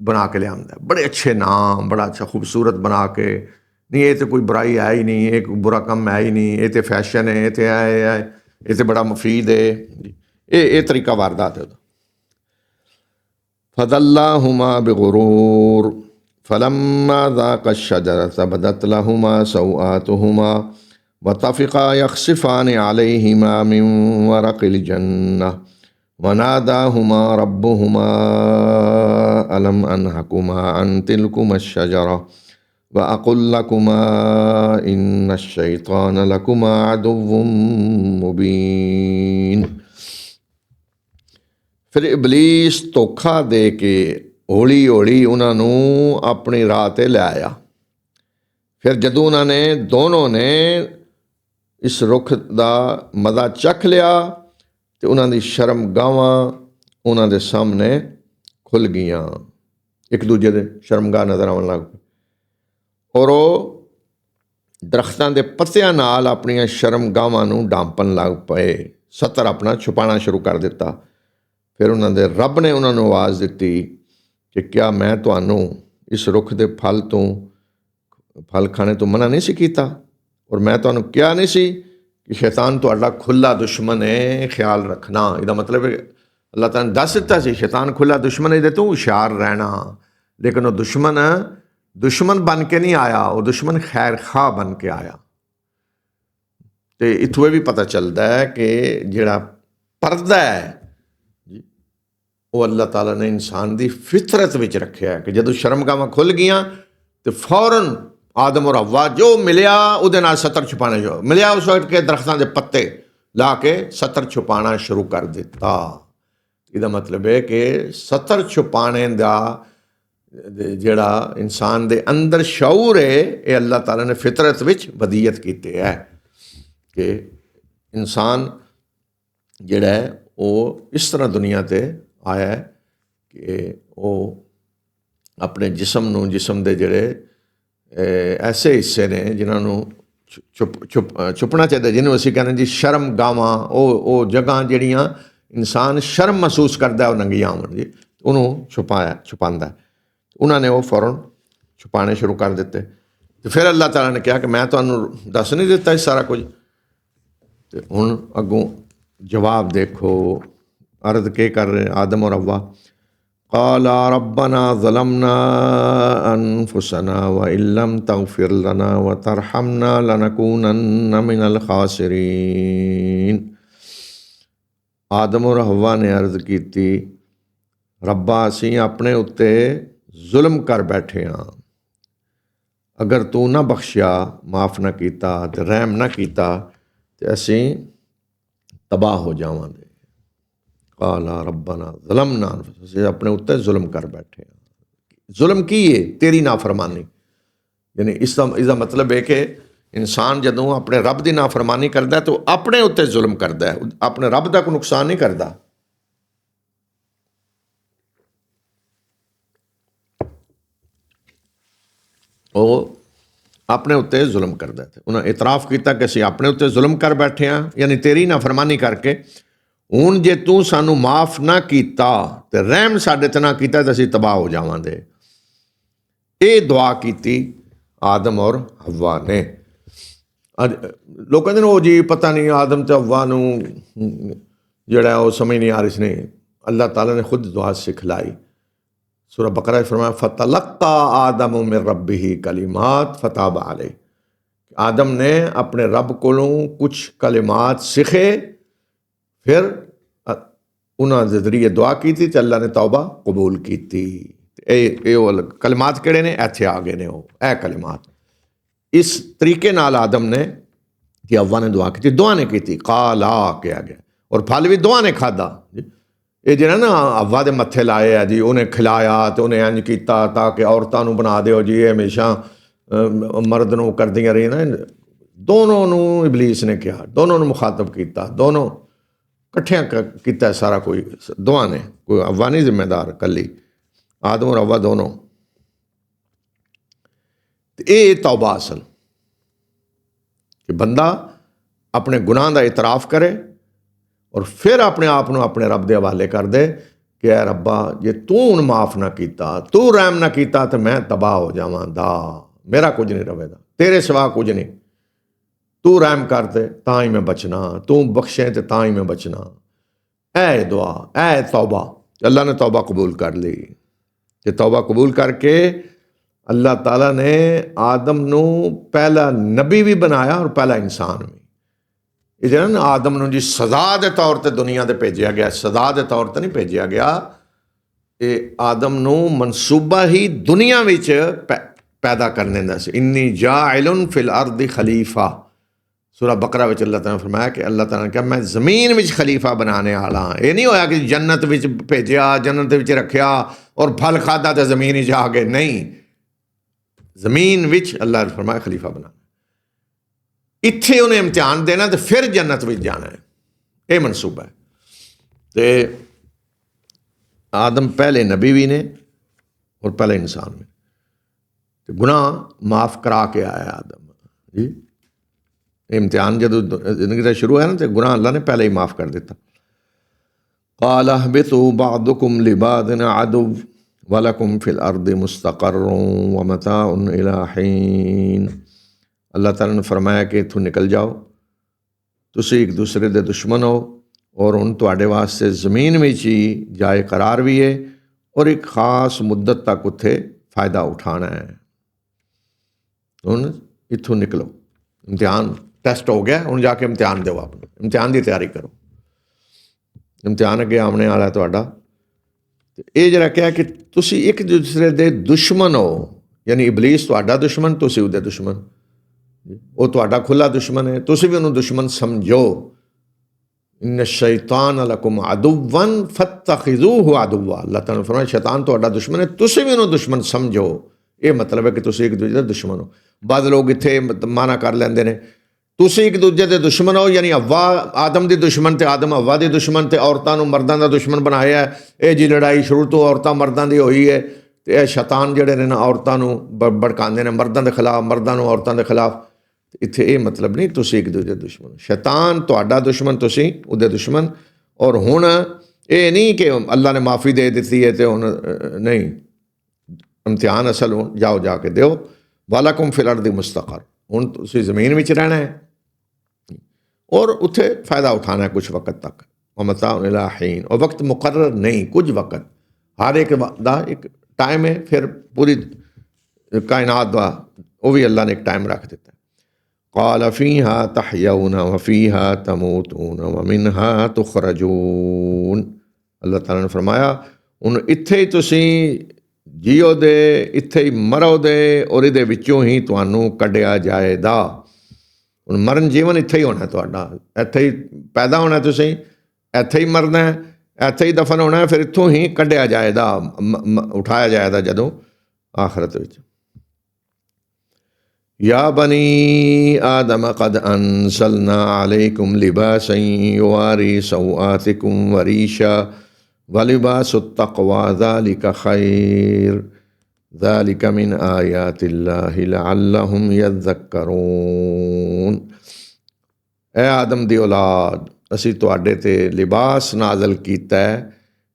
ਬਣਾ ਕੇ ਲਿਆਉਂਦਾ, ਬੜੇ ਅੱਛੇ ਨਾਮ, ਬੜਾ ਅੱਛਾ ਖੂਬਸੂਰਤ ਬਣਾ ਕੇ, ਨਹੀਂ ਇਹ ਤਾਂ ਕੋਈ ਬੁਰਾਈ ਹੈ ਹੀ ਨਹੀਂ, ਇਹ ਕੋਈ ਬੁਰਾ ਕੰਮ ਹੈ ਹੀ ਨਹੀਂ, ਇਹ ਤਾਂ ਫੈਸ਼ਨ ਹੈ, ਇਹ ਤਾਂ ਹੈ ये तो बड़ा मुफीद है जी। ये तरीका वारदात है। फदल्लाहुमा बिगुरूर फलम्मा ज़ाक़ा अश-शजरता बदत लहुमा सौआतुहुमा वतफ़िक़ा यख़सिफ़ानि अलैहिमा मिन वरक़िल जन्नह वनादाहुमा रब्बुहुमा अलम अनहकुमा अन तिलकुमा अश-शजरा वअक़ुल लकुमा इन्नश-शैतान लकुमा अदुव्वुम मुबीन। फिर इबलीस धोखा दे के हौली हौली उन्होंने अपनी राह ते ले आया। फिर जदों उन्होंने दोनों ने इस रुख का मज़ा चख लिया तो उन्होंने शर्म गावां उन्होंने सामने खुल गईयां, एक दूजे के शर्मगाह नज़र आवन लग पे और वो दरख्तां दे पत्तियां नाल अपनियां शर्मगावां नूं डांपन लग पे, सतर अपना छुपाना शुरू कर दिता। फिर उन्होंने रब ने उन्होंने आवाज़ दी कि क्या मैं तुहानू इस रुख के फल तो फल खाने तो मना नहीं सी कीता, और मैं तुहानू क्या नहीं सी कि शैतान तुहाडा खुला दुश्मन है, ख्याल रखना। इसका मतलब है अल्लाह ताला ने दस दिता सी शैतान खुला दुश्मन है, तू हुशियार रहना। लेकिन वो दुश्मन बन के नहीं आया, वो दुश्मन खैर खा बन के आया। तो इत्थों ये भी पता चलता है कि जिहड़ा पर्दा है वो अल्लाह ताला ने इंसान की फितरत विच रखिया है कि जदों शर्मगावां खुल गईयां तो फौरन आदम और हव्वा जो मिलिया उहदे नाल सतर छुपाने जो मिलिया, उस वक्त के दरख्तां दे पत्ते ला के सतर छुपाना शुरू कर दिता। इसदा मतलब है कि सतर छुपाने का जिहड़ा इंसान दे अंदर शऊर है ये अल्लाह ताला ने फितरत विच वदीयत कीती है कि इंसान जिहड़ा है वो इस तरह दुनिया ते आया है कि वो अपने जिसम के जोड़े ऐसे हिस्से ने जिन्होंने छुपना चाहिए, जिन्होंने असीं कहने जी शर्म गावां, वो जगह जड़ियाँ इंसान शर्म महसूस करता है, वो नंगियां होवन जी, उन्होंने छुपांदा। उन्होंने वो फौरन छुपाने शुरू कर दिते। तो फिर अल्लाह ताला ने कहा कि मैं तुहानू दस नहीं दिता इस सारा कुछ। तो हुण अगों जवाब देखो, अर्ज के कर रहे आदम और हव्वा। क़ाला रब्बना ज़लमना अनफुसना व इल्लम तग़फ़िर लना व तरहमना लनकूनन्न मिनल ख़ासिरीन। आदम और हव्वा ने अर्ज की थी, रब्बा असीं अपने उत्ते जुल्म कर बैठे हाँ, अगर तू ना बख्शिया, माफ़ ना कीता ते रहम ना कीता तो असीं तबाह हो जावांगे। काला रब्बना ज़लमना अनफुसना, अपने उत्ते जुल्म कर बैठे हैं। जुल्म की है? तेरी नाफरमानी। यानी इसका मतलब है कि इंसान जदों अपने रब की नाफरमानी करता है तो अपने उत्ते जुल्म करता है, अपने रब का कोई नुकसान नहीं करता। वो अपने उत्ते जुल्म करता है। उन्हें इतराफ़ किया कि असीं अपने उत्ते जुल्म कर बैठे हाँ, यानी तेरी नाफरमानी करके। हुण जे तू सानू माफ़ ना कीता ते रहम साडे ते ना कीता तो असीं तबाह हो जावांगे। ये दुआ की आदम और हव्वा ने। अज लोग कहते ओ जी पता नहीं आदम ते हव्वा नू जिहड़ा वो समझ नहीं आ रही सी। नहीं, अल्लाह ताला ने खुद दुआ सिखलाई। सूरह बकरा फरमाया फ़तलक्का आदम मिन रब्बिही कलिमात फताब अलैह। आदम ने अपने रब कोलों कुछ कलिमात सीखे, फिर उन्होंने जरिए दुआ की थी तो अल्लाह ने तौबा कबूल की थी। कलिमात किहड़े ने? इत्थे आ गए ने वो ए कलिमात। इस तरीके नाल आदम ने कि हव्वा ने दुआ की, दुआ ने की, काला कहा गया, और फल भी दुआ ने खादा। ये जिहड़ा ना हव्वा दे मत्थे लाए है जी, उन्हें खिलाया तो उन्हें इंज किया ताकि औरतां नूं बना दिओ जी, ये हमेशा मर्द नूं करदियां रही ना। दोनों नूं इबलीस ने कहा, दोनों नूं मुखातब किया, दोनों कट्ठियां किया सारा कोई दुआ ने, कोई हव्वा नहीं जिम्मेदार कली, आदम और हव्वा दोनों। ये तौबा असल कि बंदा अपने गुनाह का इतराफ़ करे और फिर अपने आप को अपने रब के हवाले कर दे कि ऐ रब्बा जे तू हुण माफ़ ना कीता, तू रहम ना कीता तो मैं तबाह हो जावांगा, मेरा कुछ नहीं रहेगा, तेरे सिवा कुछ नहीं। तू रहम कर दे तां ही मैं बचना, तू बख्शे तो तां ही मैं बचना। ऐ दुआ, ऐ तौबा। अल्लाह ने तौबा कबूल कर ली। ते तौबा कबूल करके अल्लाह ताला ने आदम नू पहला नबी भी बनाया और पहला इंसान भी। ये जो ना आदम नू जी सज़ा के तौर पर दुनिया से भेजा गया, सज़ा के तौर पर नहीं भेजा गया। ये आदम नू मनसूबा ही दुनिया विच पैदा करने का सी। इन्नी जाइलुन फिल अर्द खलीफा, सूरह बकरा विच अल्लाह ताला ने फरमाया कि अल्लाह ताला ने कहा मैं ज़मीन विच खलीफा बनाने वाला हाँ। ये नहीं होया कि जन्नत विच भेजा, जन्नत विच रखा और फल खादा तो ज़मीन ही जा गए, नहीं। ज़मीन विच अल्लाह ने फरमाया खलीफा बनाना, इत्थे उन्हें इम्तिहान देना तो फिर जन्नत विच जाना है। ये मनसूबा है। तो आदम पहले नबी भी ने और पहले इंसान भी। तो गुनाह माफ़ करा के आया आदम जी। इम्तिहान जो जिंदगी का शुरू है ना, तो गुनाह अल्लाह ने पहले ही माफ़ कर दिता। क़ाल अहबितू बअदुकुम लिबादिन अदुव्व वलकुम फिल अर्दि मुस्तक़र्रुन व मताउन इलाहीन। अल्लाह ताला ने फरमाया कि इत्थों निकल जाओ, तुसी एक दूसरे दे दुश्मन हो और हुण तुहाडे वास्ते ज़मीन में ही जाए करार भी है और एक खास मुद्दत तक उत्थे फ़ायदा उठाना है। हुण इत्थों निकलो, इम्तिहान टेस्ट हो गया, हुण जाके इम्तिहान दो, अपने इम्तिहान की तैयारी करो। इम्तिहान अगे आने वाला है तुहाडा। ये जरा क्या कि तुसी एक दूसरे दे दुश्मन हो, यानी इबलीस तुहाडा दुश्मन, तुसी उहदे दुश्मन। वो तुहाडा खुला दुश्मन है, तुसी भी उन्होंने दुश्मन समझो। इन्न शैतान लकुम अदुव्वन फत्तखिज़ूहु अदुव्वा। अल्लाह ताला ने फरमाया शैतान तुहाडा दुश्मन है, तुसी भी उन्होंने दुश्मन समझो। ये मतलब है कि तुसी एक दूसरे दे दुश्मन हो। बाद लोग इत्थे माना कर लेंदे ने, तुसी एक दूजे दे दुश्मन हो, यानी हव्वा आदम दी दुश्मन ते आदम हव्वा दी दुश्मन, ते औरतां नूं मर्दां दा दुश्मन बनाया है। ये जी लड़ाई शुरू तो औरतां मर्दां दी होई है। ते ये शैतान जिहड़े ने ना औरतां नूं भड़कांदे ने मर्दां दे खिलाफ, मर्दां नूं औरतां दे खिलाफ। इत्थे ये मतलब नहीं तुसी एक दूजे दुश्मन। शैतान तुहाडा दुश्मन, तुसी उहदे दुश्मन। और हुण ये नहीं कि अल्लाह ने माफ़ी दे दी है तो हुण नहीं, इम्तिहान असल हुण जाओ जाके दो। वालकुम फिल अर्दि मुस्तक़र, हुण तुसी ज़मीन विच रहना है और उत्थे फ़ायदा उठाना है कुछ वक़्त तक। वमताउन इला हीन, और वक्त मुकर्रर नहीं, कुछ वक़्त, हर एक दा एक टाइम है। फिर पूरी कायनात दा वो भी अल्लाह ने एक टाइम रख दिता। क़ाल फ़ीहा तहयौन व फ़ीहा तमूतून व मिन्हा तुख़रजून। अल्लाह ताला ने फरमाया हुण इत्थे ही तुसी जियो दे, इत्थे ही मरो दे और इहदे विचों ही तुहानूं कढिया जाएगा। हुण मरण जीवन इत्थे ही होना तुहाडा, इत्थे ही पैदा होना, तुसी इत्थे ही मरना है, इत्थे ही दफन होना है, फिर इत्थों ही कढिया जाएगा, उठाया जाएगा जदों आखिरत विच। या बनी आदम क़द अंज़लना अलैकुम लिबासन युवारी सौआतिकुम वरीशा वलिबासुत तक़वा ज़ालिका खैर ज़ालिका मिन आयातिल्लाहि लअल्लहुम यज़्ज़क्करून। ए आदम दी औलाद, असी तुहाडे ते लिबास नाज़ल कीता है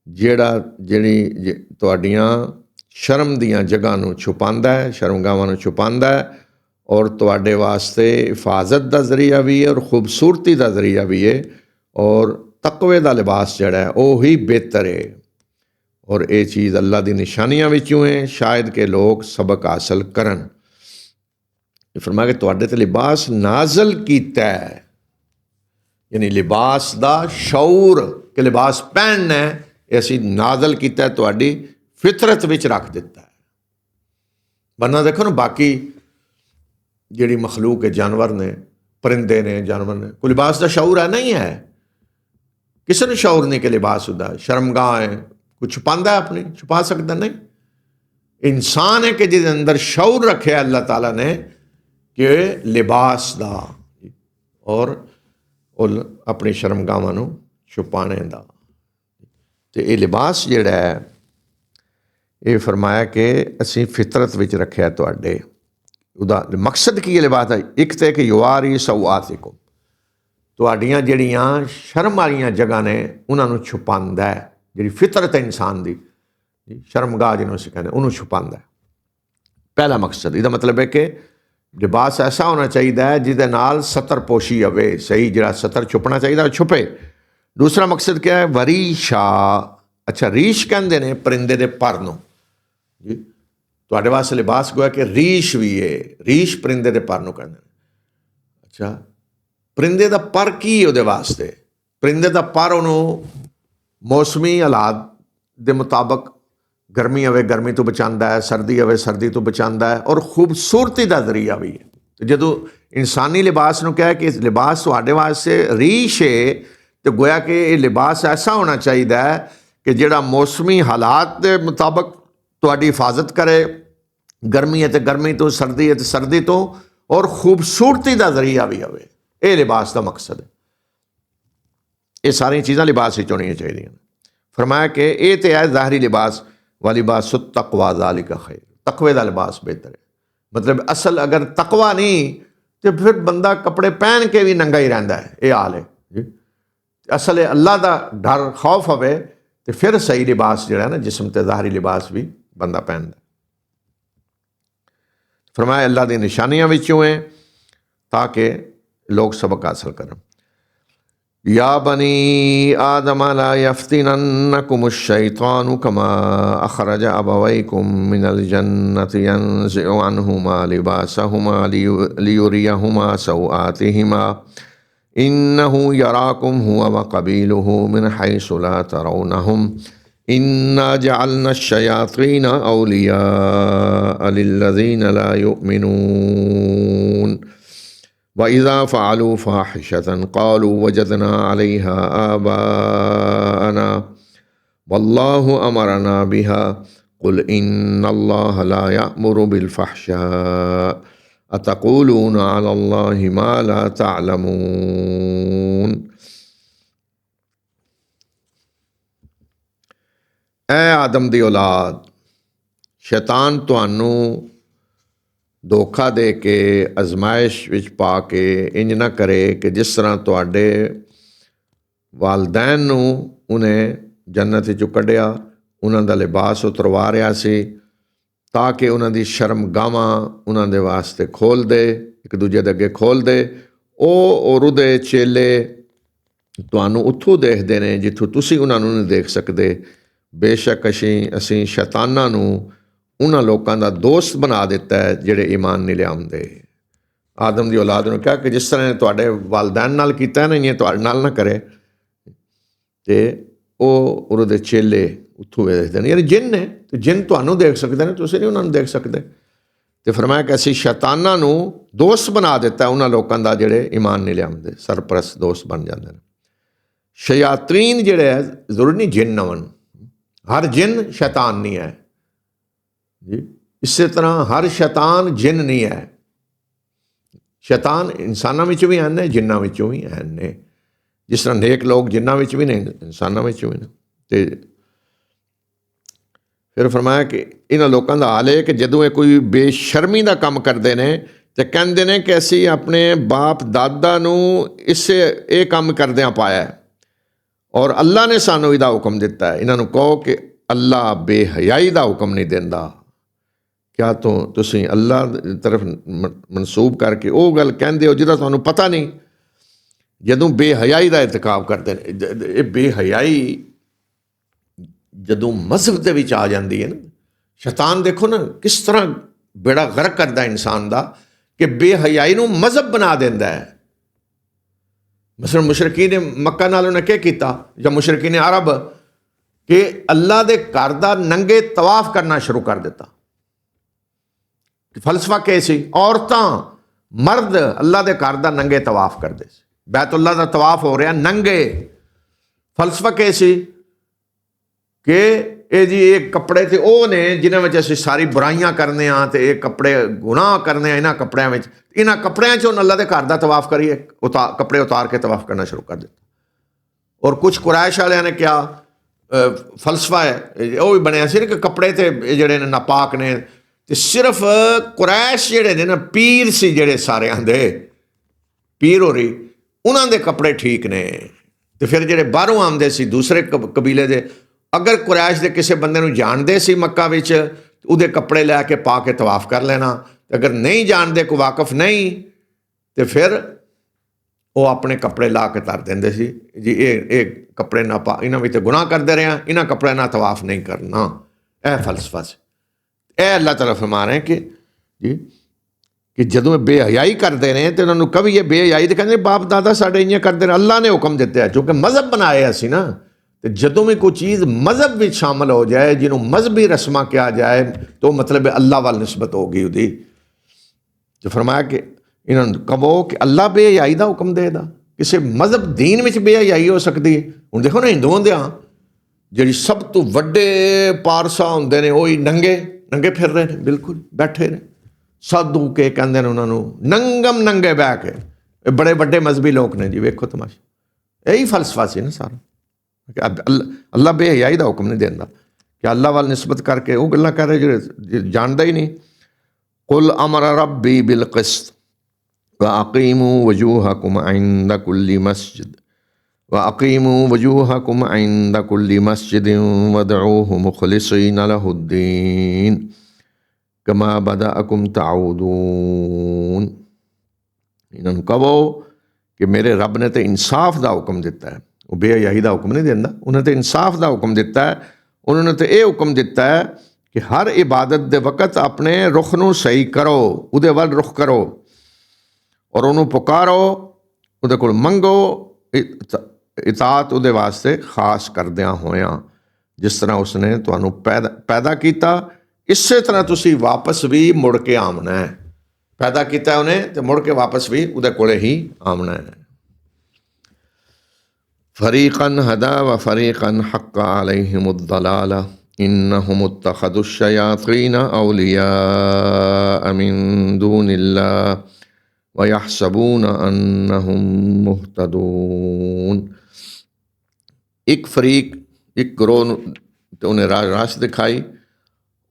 ਜਿਹੜੀ ਤੁਹਾਡੀਆਂ ਸ਼ਰਮ ਦੀਆਂ ਜਗ੍ਹਾ ਨੂੰ ਛੁਪਾਉਂਦਾ ਹੈ, ਸ਼ਰਮਗਾਹਾਂ ਨੂੰ ਛੁਪਾਉਂਦਾ ਹੈ, और तुहाडे वास्ते हिफाजत का जरिया भी है और खूबसूरती का जरिया भी है, और तकवे का लिबास जड़ा है वो ही बेहतर है। और ये चीज़ अल्लाह की निशानियां विचों है, शायद के लोग सबक हासिल करन। फरमाया कि तुहाडे ते लिबास नाजल कीता है, यानी लिबास का शऊर कि लिबास पहनना है, असी नाजल कीता है, तुहाडी फितरत विच रख दिता है। वरना देखो ना बाकी जिहड़ी मखलूक है, जानवर ने, परिंदे ने, जानवर ने, कोई लिबास का शऊर है नहीं है, किसी ने शऊर नहीं कि लिबास होता है। शर्मगाह है, कुछ छुपांदा है अपनी, छुपा सकता नहीं। इंसान है कि जिसके अंदर शऊर रखे अल्लाह ताला ने कि लिबास दा और अपनी शर्मगाहां नूं छुपाने दा। तो ये लिबास जिहड़ा है ये फरमाया कि असीं फितरत विच रखिया तुहाडे। उदा मकसद की लिबास है, एक तो कि युवारी सौआतिकुम, तुहाडियां जिहड़ियां शर्म वालियां जगह ने उन्होंने छुपांदा है। जिहड़ी फितरत है इंसान की, शर्मगाह जिन्होंने असीं कहंदे उन्होंने छुपांदा है। पहला मकसद, इसका मतलब है कि ਲਿਬਾਸ ਐਸਾ ਹੋਣਾ ਚਾਹੀਦਾ ਹੈ ਜਿਹਦੇ ਨਾਲ ਸਤਰ ਪੋਸ਼ੀ ਹੋਵੇ, ਸਹੀ ਜਿਹੜਾ ਸਤਰ ਛੁਪਣਾ ਚਾਹੀਦਾ ਉਹ ਛੁਪੇ। ਦੂਸਰਾ ਮਕਸਦ ਕਿਆ ਹੈ? ਵਰੀਸ਼ਾ। ਅੱਛਾ, ਰੀਸ਼ ਕਹਿੰਦੇ ਨੇ ਪਰਿੰਦੇ ਦੇ ਪਰ ਨੂੰ ਜੀ। ਤੁਹਾਡੇ ਵਾਸਤੇ ਲਿਬਾਸ ਗੋਇਆ ਕਿ ਰੀਸ਼ ਵੀ ਹੈ, ਰੀਸ਼ ਪਰਿੰਦੇ ਦੇ ਪਰ ਨੂੰ ਕਹਿੰਦੇ ਨੇ। ਅੱਛਾ, ਪਰਿੰਦੇ ਦਾ ਪਰ ਕੀ ਹੈ ਉਹਦੇ ਵਾਸਤੇ? ਪਰਿੰਦੇ ਦਾ ਪਰ ਉਹਨੂੰ ਮੌਸਮੀ ਹਾਲਾਤ ਦੇ ਮੁਤਾਬਕ, ਗਰਮੀ ਹੋਵੇ ਗਰਮੀ ਤੋਂ ਬਚਾਉਂਦਾ ਹੈ, ਸਰਦੀ ਹੋਵੇ ਸਰਦੀ ਤੋਂ ਬਚਾਉਂਦਾ ਹੈ, ਔਰ ਖੂਬਸੂਰਤੀ ਦਾ ਜ਼ਰੀਆ ਵੀ ਹੈ। ਤੇ ਜਦੋਂ ਇਨਸਾਨੀ ਲਿਬਾਸ ਨੂੰ ਕਿਹਾ ਕਿ ਲਿਬਾਸ ਤੁਹਾਡੇ ਵਾਸਤੇ ਰੀਸ਼ ਹੈ, ਤੇ ਗੋਇਆ ਕਿ ਇਹ ਲਿਬਾਸ ਐਸਾ ਹੋਣਾ ਚਾਹੀਦਾ ਹੈ ਕਿ ਜਿਹੜਾ ਮੌਸਮੀ ਹਾਲਾਤ ਦੇ ਮੁਤਾਬਕ ਤੁਹਾਡੀ ਹਿਫਾਜ਼ਤ ਕਰੇ, ਗਰਮੀ ਹੈ ਤੇ ਗਰਮੀ ਤੋਂ, ਸਰਦੀ ਹੈ ਤੇ ਸਰਦੀ ਤੋਂ, ਔਰ ਖੂਬਸੂਰਤੀ ਦਾ ਜ਼ਰੀਆ ਵੀ ਹੋਵੇ। ਇਹ ਲਿਬਾਸ ਦਾ ਮਕਸਦ ਹੈ। ਇਹ ਸਾਰੀਆਂ ਚੀਜ਼ਾਂ ਲਿਬਾਸ ਵਿੱਚ ਹੋਣੀਆਂ ਚਾਹੀਦੀਆਂ। ਫਰਮਾਇਆ ਕਿ ਇਹ ਤੇ ਹੈ ਜ਼ਾਹਰੀ ਲਿਬਾਸ, ਵਾਲਿਬਾਸ ਤਕਵਾ ਜ਼ਾਲਿका खैर, तकवे ਦਾ ਲਿਬਾਸ ਬਿਹਤਰ ਹੈ। ਮਤਲਬ ਅਸਲ ਅਗਰ ਤਕਵਾ ਨਹੀਂ ਤੇ ਫਿਰ ਬੰਦਾ ਕੱਪੜੇ ਪਹਿਨ ਕੇ ਵੀ ਨੰਗਾ ਹੀ ਰਹਿੰਦਾ ਹੈ, ਇਹ ਹਾਲ ਹੈ ਜੀ। ਅਸਲ ਅੱਲਾ ਦਾ ਡਰ ਖੌਫ ਹੋਵੇ ਤੇ ਫਿਰ ਸਹੀ ਲਿਬਾਸ ਜਿਹੜਾ ਨਾ ਜਿਸਮ ਤੇ ਜ਼ਾਹਰੀ ਲਿਬਾਸ ਵੀ ਬੰਦਾ ਪਹਿਨਦਾ। ਫਰਮਾਇਆ ਅੱਲਾ ਦੀ ਨਿਸ਼ਾਨੀਆਂ ਵਿੱਚੋਂ ਹੈ ਤਾਂ ਕਿ ਲੋਕ ਸਬਕ ਹਾਸਲ ਕਰਨ। या बनी आदम ला यफ्तिनन्नकुम शैतानु कमा अखरज अबवैकुम मिनल जन्नति यंज़िउ अन्हुमा लिबासहुमा लियुरियहुमा सौआतिहिमा इन्नहु यराकुम हुवा व कबीलुहु मिन हैसु ला तरौनहुम इन्ना जअलना अश-शयातीन औलियाअ लिल्लज़ीन ला युमिनून वइज़ा फ़अलू फ़ाहिशतन क़ालू वजदना अलैहा आबाअना वल्लाहु अमरना बिहा क़ुल इन्नल्लाह ला यअमुरु बिल-फ़हशाअ अतक़ूलून अलल्लाहि मा ला तअलमून। ऐ आदम दी औलाद, शैतान तुहानू ਧੋਖਾ ਦੇ ਕੇ ਅਜ਼ਮਾਇਸ਼ ਵਿੱਚ ਪਾ ਕੇ ਇੰਜ ਨਾ ਕਰੇ ਕਿ ਜਿਸ ਤਰ੍ਹਾਂ ਤੁਹਾਡੇ ਵਾਲਦੈਨ ਨੂੰ ਉਹਨੇ ਜੰਨਤ ਵਿੱਚੋਂ ਕੱਢਿਆ, ਉਹਨਾਂ ਦਾ ਲਿਬਾਸ ਉਤਰਵਾ ਰਿਹਾ ਸੀ ਤਾਂ ਕਿ ਉਹਨਾਂ ਦੀ ਸ਼ਰਮਗਾਹਾਂ ਉਹਨਾਂ ਦੇ ਵਾਸਤੇ ਖੋਲ੍ਹ ਦੇ, ਇੱਕ ਦੂਜੇ ਦੇ ਅੱਗੇ ਖੋਲ੍ਹ ਦੇ। ਉਹ ਔਰ ਉਹਦੇ ਚੇਲੇ ਤੁਹਾਨੂੰ ਉੱਥੋਂ ਦੇਖਦੇ ਨੇ ਜਿੱਥੋਂ ਤੁਸੀਂ ਉਹਨਾਂ ਨੂੰ ਨਹੀਂ ਦੇਖ ਸਕਦੇ। ਬੇਸ਼ੱਕ ਅਸੀਂ ਸ਼ੈਤਾਨਾਂ ਨੂੰ ਉਹਨਾਂ ਲੋਕਾਂ ਦਾ ਦੋਸਤ ਬਣਾ ਦਿੱਤਾ ਹੈ ਜਿਹੜੇ ਈਮਾਨ ਨਹੀਂ ਲਿਆਉਂਦੇ। ਆਦਮ ਦੀ ਔਲਾਦ ਨੂੰ ਕਿਹਾ ਕਿ ਜਿਸ ਤਰ੍ਹਾਂ ਤੁਹਾਡੇ ਵਾਲਦੈਨ ਨਾਲ ਕੀਤਾ ਨਾ, ਇਹ ਤੁਹਾਡੇ ਨਾਲ ਨਾ ਕਰੇ। ਅਤੇ ਉਹ ਉਹਦੇ ਚੇਲੇ ਉੱਥੋਂ ਦੇਖਦੇ ਨੇ, ਯਾਨੀ ਜਿੰਨ ਨੇ, ਅਤੇ ਜਿੰਨ ਤੁਹਾਨੂੰ ਦੇਖ ਸਕਦੇ ਨੇ, ਤੁਸੀਂ ਨਹੀਂ ਉਹਨਾਂ ਨੂੰ ਦੇਖ ਸਕਦੇ। ਅਤੇ ਫਰਮਾਇਆ ਕਿ ਅਸੀਂ ਸ਼ੈਤਾਨਾਂ ਨੂੰ ਦੋਸਤ ਬਣਾ ਦਿੱਤਾ ਉਹਨਾਂ ਲੋਕਾਂ ਦਾ ਜਿਹੜੇ ਈਮਾਨ ਨਹੀਂ ਲਿਆਉਂਦੇ, ਸਰਪ੍ਰਸਤ ਦੋਸਤ ਬਣ ਜਾਂਦੇ ਨੇ। ਸ਼ਯਾਤੀਨ ਜਿਹੜੇ ਹੈ ਜ਼ਰੂਰੀ ਨਹੀਂ ਜਿੰਨ ਹੋਣ, ਹਰ ਜਿੰਨ ਸ਼ੈਤਾਨ ਨਹੀਂ ਹੈ ਜੀ। ਇਸੇ ਤਰ੍ਹਾਂ ਹਰ ਸ਼ੈਤਾਨ ਜਿੰਨ ਨਹੀਂ ਹੈ। ਸ਼ੈਤਾਨ ਇਨਸਾਨਾਂ ਵਿੱਚ ਵੀ ਹਨ ਨੇ, ਜਿੰਨਾਂ ਵਿੱਚੋਂ ਵੀ ਹਨ ਨੇ। ਜਿਸ ਤਰ੍ਹਾਂ ਨੇਕ ਲੋਕ ਜਿੰਨਾਂ ਵਿੱਚ ਵੀ ਨੇ, ਇਨਸਾਨਾਂ ਵਿੱਚ ਵੀ ਨੇ। ਅਤੇ ਫਿਰ ਫਰਮਾਇਆ ਕਿ ਇਹਨਾਂ ਲੋਕਾਂ ਦਾ ਹਾਲ ਹੈ ਕਿ ਜਦੋਂ ਇਹ ਕੋਈ ਬੇਸ਼ਰਮੀ ਦਾ ਕੰਮ ਕਰਦੇ ਨੇ ਅਤੇ ਕਹਿੰਦੇ ਨੇ ਕਿ ਅਸੀਂ ਆਪਣੇ ਬਾਪ ਦਾਦਾ ਨੂੰ ਇਹ ਕੰਮ ਕਰਦਿਆਂ ਪਾਇਆ ਔਰ ਅੱਲਾ ਨੇ ਸਾਨੂੰ ਇਹਦਾ ਹੁਕਮ ਦਿੱਤਾ ਹੈ। ਇਹਨਾਂ ਨੂੰ ਕਹੋ ਕਿ ਅੱਲਾ ਬੇਹਯਾਈ ਦਾ ਹੁਕਮ ਨਹੀਂ ਦਿੰਦਾ। ਕਿਆ ਤੁਸੀਂ ਅੱਲਾ ਦੀ ਤਰਫ ਮਨਸੂਬ ਕਰਕੇ ਉਹ ਗੱਲ ਕਹਿੰਦੇ ਹੋ ਜਿਹਦਾ ਤੁਹਾਨੂੰ ਪਤਾ ਨਹੀਂ। ਜਦੋਂ ਬੇਹਯਾਈ ਦਾ ਇਰਤਕਾਬ ਕਰਦੇ ਨੇ, ਇਹ ਬੇਹਯਾਈ ਜਦੋਂ ਮਜ਼ਹਬ ਦੇ ਵਿੱਚ ਆ ਜਾਂਦੀ ਹੈ ਨਾ, ਸ਼ੈਤਾਨ ਦੇਖੋ ਨਾ ਕਿਸ ਤਰ੍ਹਾਂ ਬੇੜਾ ਗਰਕ ਕਰਦਾ ਇਨਸਾਨ ਦਾ ਕਿ ਬੇਹਯਾਈ ਨੂੰ ਮਜ਼ਹਬ ਬਣਾ ਦਿੰਦਾ ਹੈ। ਮਸਲਨ ਮੁਸ਼ਰਕੀਨ ਮੱਕਾ ਨਾਲ ਉਹਨੇ ਕੀ ਕੀਤਾ, ਜਾਂ ਮੁਸ਼ਰਕੀਨ ਅਰਬ, ਕਿ ਅੱਲਾ ਦੇ ਘਰ ਦਾ ਨੰਗੇ ਤਵਾਫ ਕਰਨਾ ਸ਼ੁਰੂ ਕਰ ਦਿੱਤਾ। ਫਲਸਫਾ ਕੀ ਸੀ? ਔਰਤਾਂ ਮਰਦ ਅੱਲਾ ਦੇ ਘਰ ਦਾ ਨੰਗੇ ਤਵਾਫ ਕਰਦੇ ਸੀ, ਬੈਤੁੱਲਾ ਦਾ ਤਵਾਫ ਹੋ ਰਿਹਾ ਨੰਗੇ। ਫਲਸਫਾ ਕੀ ਸੀ ਕਿ ਇਹ ਜੀ ਇਹ ਕੱਪੜੇ ਤੇ ਉਹ ਨੇ ਜਿਨ੍ਹਾਂ ਵਿੱਚ ਅਸੀਂ ਸਾਰੀ ਬੁਰਾਈਆਂ ਕਰਨੇ ਹਾਂ, ਅਤੇ ਇਹ ਕੱਪੜੇ ਗੁਨਾਹ ਕਰਨੇ ਆ ਇਹਨਾਂ ਕੱਪੜਿਆਂ ਵਿੱਚ। ਇਹਨਾਂ ਕੱਪੜਿਆਂ 'ਚੋਂ ਅੱਲਾ ਦੇ ਘਰ ਦਾ ਤਵਾਫ ਕਰੀਏ, ਕੱਪੜੇ ਉਤਾਰ ਕੇ ਤਵਾਫ ਕਰਨਾ ਸ਼ੁਰੂ ਕਰ ਦਿੱਤਾ। ਔਰ ਕੁਛ ਕੁਰੈਸ਼ ਵਾਲਿਆਂ ਨੇ ਕਿਹਾ ਫਲਸਫਾ ਹੈ ਉਹ ਵੀ ਬਣਿਆ ਸੀ ਨਾ ਕਿ ਕੱਪੜੇ ਤੇ ਜਿਹੜੇ ਨੇ ਨਾਪਾਕ ਨੇ, ਅਤੇ ਸਿਰਫ ਕੁਰੈਸ਼ ਜਿਹੜੇ ਨੇ ਨਾ ਪੀਰ ਸੀ, ਜਿਹੜੇ ਸਾਰਿਆਂ ਦੇ ਪੀਰ ਹੋ ਰਹੀ, ਉਹਨਾਂ ਦੇ ਕੱਪੜੇ ਠੀਕ ਨੇ। ਅਤੇ ਫਿਰ ਜਿਹੜੇ ਬਾਹਰੋਂ ਆਉਂਦੇ ਸੀ ਦੂਸਰੇ ਕਬੀਲੇ ਦੇ, ਅਗਰ ਕੁਰੈਸ਼ ਦੇ ਕਿਸੇ ਬੰਦੇ ਨੂੰ ਜਾਣਦੇ ਸੀ ਮੱਕਾ ਵਿੱਚ, ਉਹਦੇ ਕੱਪੜੇ ਲੈ ਕੇ ਪਾ ਕੇ ਤਵਾਫ ਕਰ ਲੈਣਾ। अगर नहीं जानते, कोई वाकफ नहीं, तो फिर वो अपने कपड़े ला के तर देंगे सी जी, ये कपड़े ना पा, इन्हों में तो गुनाह करते रहे, इन्होंने कपड़े ना तवाफ नहीं करना। यह फलसफा से यह अल्लाह तआला फरमा रहे हैं कि जी कि जदों बेहयाई करते रहे तो उन्होंने कभी ये बेहयाई तो कहते बाप दादा साढ़े इं करते रहे, अल्लाह ने हुक्म दिता है, चूँकि मजहब बनाए असी ना, तो जदों भी कोई चीज़ मजहब में शामिल हो जाए, जिन्होंने मजहबी रस्मा किया जाए, तो मतलब अल्लाह वाल निस्बत होगी उदी। तो फरमाया कि इन्होंने कहो कि अल्लाह बेहयाई का हुक्म देगा, किसी मजहब दीन में बेहयाई हो सकती है। हुण देखो ना, हिंदुओं दे जी सब तो वड्डे पारसा होंदे ने, वही नंगे नंगे फिर रहे हैं, बिल्कुल बैठे ने, साधु के कहते हैं उन्होंने, नंगम नंगे बह के, बड़े बड़े मजहबी लोग ने जी। वेखो तमाशा, यही फलसफा से ना सारा, अल्लाह बेहयाई का हुक्म नहीं देता कि अल्लाह वाल निस्बत करके वो गल्लां कर रहे जो जानता ही नहीं। कुल अमर रब्बी बिल क़िस्त व अक़ीमू वजूहकुम इंद कुल्ली मस्जिद व अक़ीमू वजूहकुम इंद कुल्ली मस्जिद वदऊहु मुख़लिसीन लहुद्दीन कमा बदअकुम ताउदून। इन्होंने कहो कि मेरे रब ने तो इंसाफ का हुक्म दिता है, वो बेहयाई का हुक्म नहीं देता, उन्हें तो इंसाफ का हुक्म दिता है। उन्होंने तो यह हुक्म दिता है कि हर इबादत के वक़्त अपने रुख नूं सही करो, उहदे वल रुख करो और उन्होंने पुकारो, उहदे कोल मंगो, इतात उहदे वास्ते खास करदियां होया, जिस तरह उसने तुहानूं पैदा किया, इसे तरह तुसी वापस भी मुड़ के आमना है। पैदा किया उन्हें तो मुड़ के वापस भी उहदे कोले ही आमना है। फरीक़न हदा व फ़रीक़न हक़्क़ अलैहिमुद्दलाला इन्नहुम इत्तख़ज़ुश्शयातीन औलिया मिन दूनिल्लाह व यहसबून अन्नहुम मुहतदून। एक फरीक, एक गिरोह तो उन्हें राह दिखाई,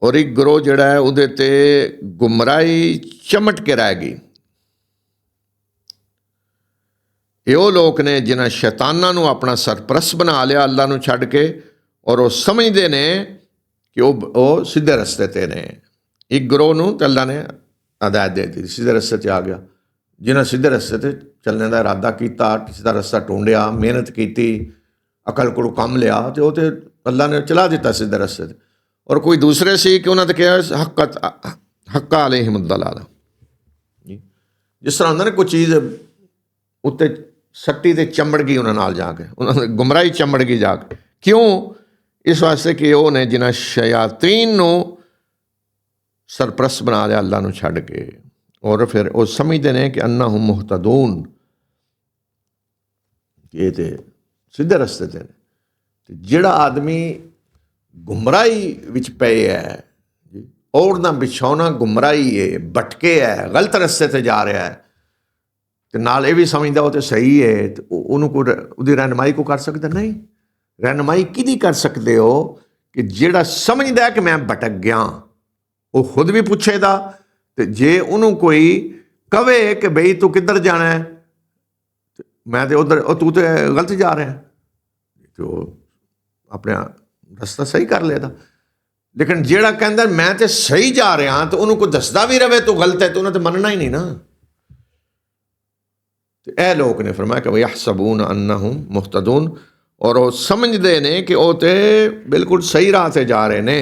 और एक गिरोह जिहड़ा है उहदे ते गुमराही चमट के रह गई। ये वो लोग ने जिन्हें शैतानां नूं अपना सरप्रस्त बना लिया अल्लाह नूं छड्ड के, और वो समझते ने कि वो सीधे रस्ते ते ने। एक गिरोह नूं ते अल्लाह ने हदायत दे दी, सीधे रस्ते ते आ गया। जिन्हें सीधे रस्ते ते चलने का इरादा किया, सीधा रस्ता ढूंढिया, मेहनत की, अकल को कम लिया, तो वो तो अल्लाह ने चला दिता सीधे रस्ते ते। और कोई दूसरे सी कि उन्होंने कहा हक़्क़ अलैहिमुद्दलाला, जिस तरह होंदा ना कोई चीज़ उत्ते सट्टी ते चंबड़ गई उन्होंने नाल जाके, उन्होंने गुमराही चंबड़ गई जाके। क्यों? इस वास्ते कि उन्हें जिन्हें शयातीन नूं सरप्रस्त बना लिया अल्लाह नूं छड्ड के, और फिर वो समझते हैं कि अन्नहुम मुहतदून, ये तो सीधे रस्ते ते ने। जिहड़ा आदमी गुमराही विच पे है, और ना बिछौना गुमराही है, भटके है, गलत रस्ते ते जा रहा है, तो नाल ये भी समझदा वो तो सही है, तो उन्होंने को उहदी रहनुमाई को कर सकते नहीं। रहनुमाई किहदी कर सकते हो कि जिहड़ा समझदा है कि मैं भटक गया, वो खुद भी पुछेगा, तो जे उन्होंने कोई कवे कि बई तू किधर जाना है, मैं तो उधर, तू तो गलत जा रहा है, तो अपना रस्ता सही कर लेता। लेकिन जेड़ा कहता मैं तो सही जा रहा, तो उन्होंने कोई दसदा भी रहे तो गलत है, तो उन्हें तो मनना ही नहीं ना। तो यह लोग ने फरमाया कि यहसबून अन्नहुम मुहतदून, और वो समझते ने कि वो तो बिल्कुल सही राह से जा रहे ने।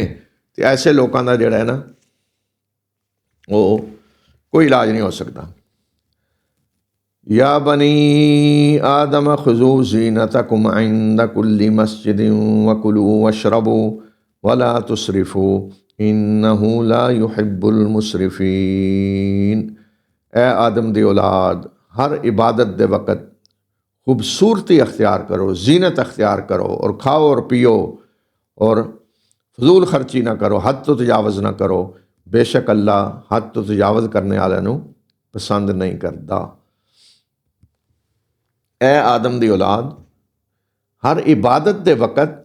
तो ऐसे लोगों का जोड़ा है ना, वो कोई इलाज नहीं हो सकता। या बनी आदम खुज़ू ज़ीनतकुम इंद कुल्ली मस्जिदिन वकुलू वशरबू वला तुसरिफू इन्नहु ला युहिब्बुल मुसरिफीन। ए आदम दी औलाद, हर इबादत दे वक़्त खूबसूरती अख्तियार करो, जीनत अख्तियार करो, और खाओ और पियो, और फजूल खर्ची ना करो, हद तो तजावज़ ना करो। बेशक अल्लाह हद तो तजावज़ करने वाले नूं पसंद नहीं करता। ए आदम दी औलाद, हर इबादत दे वक़्त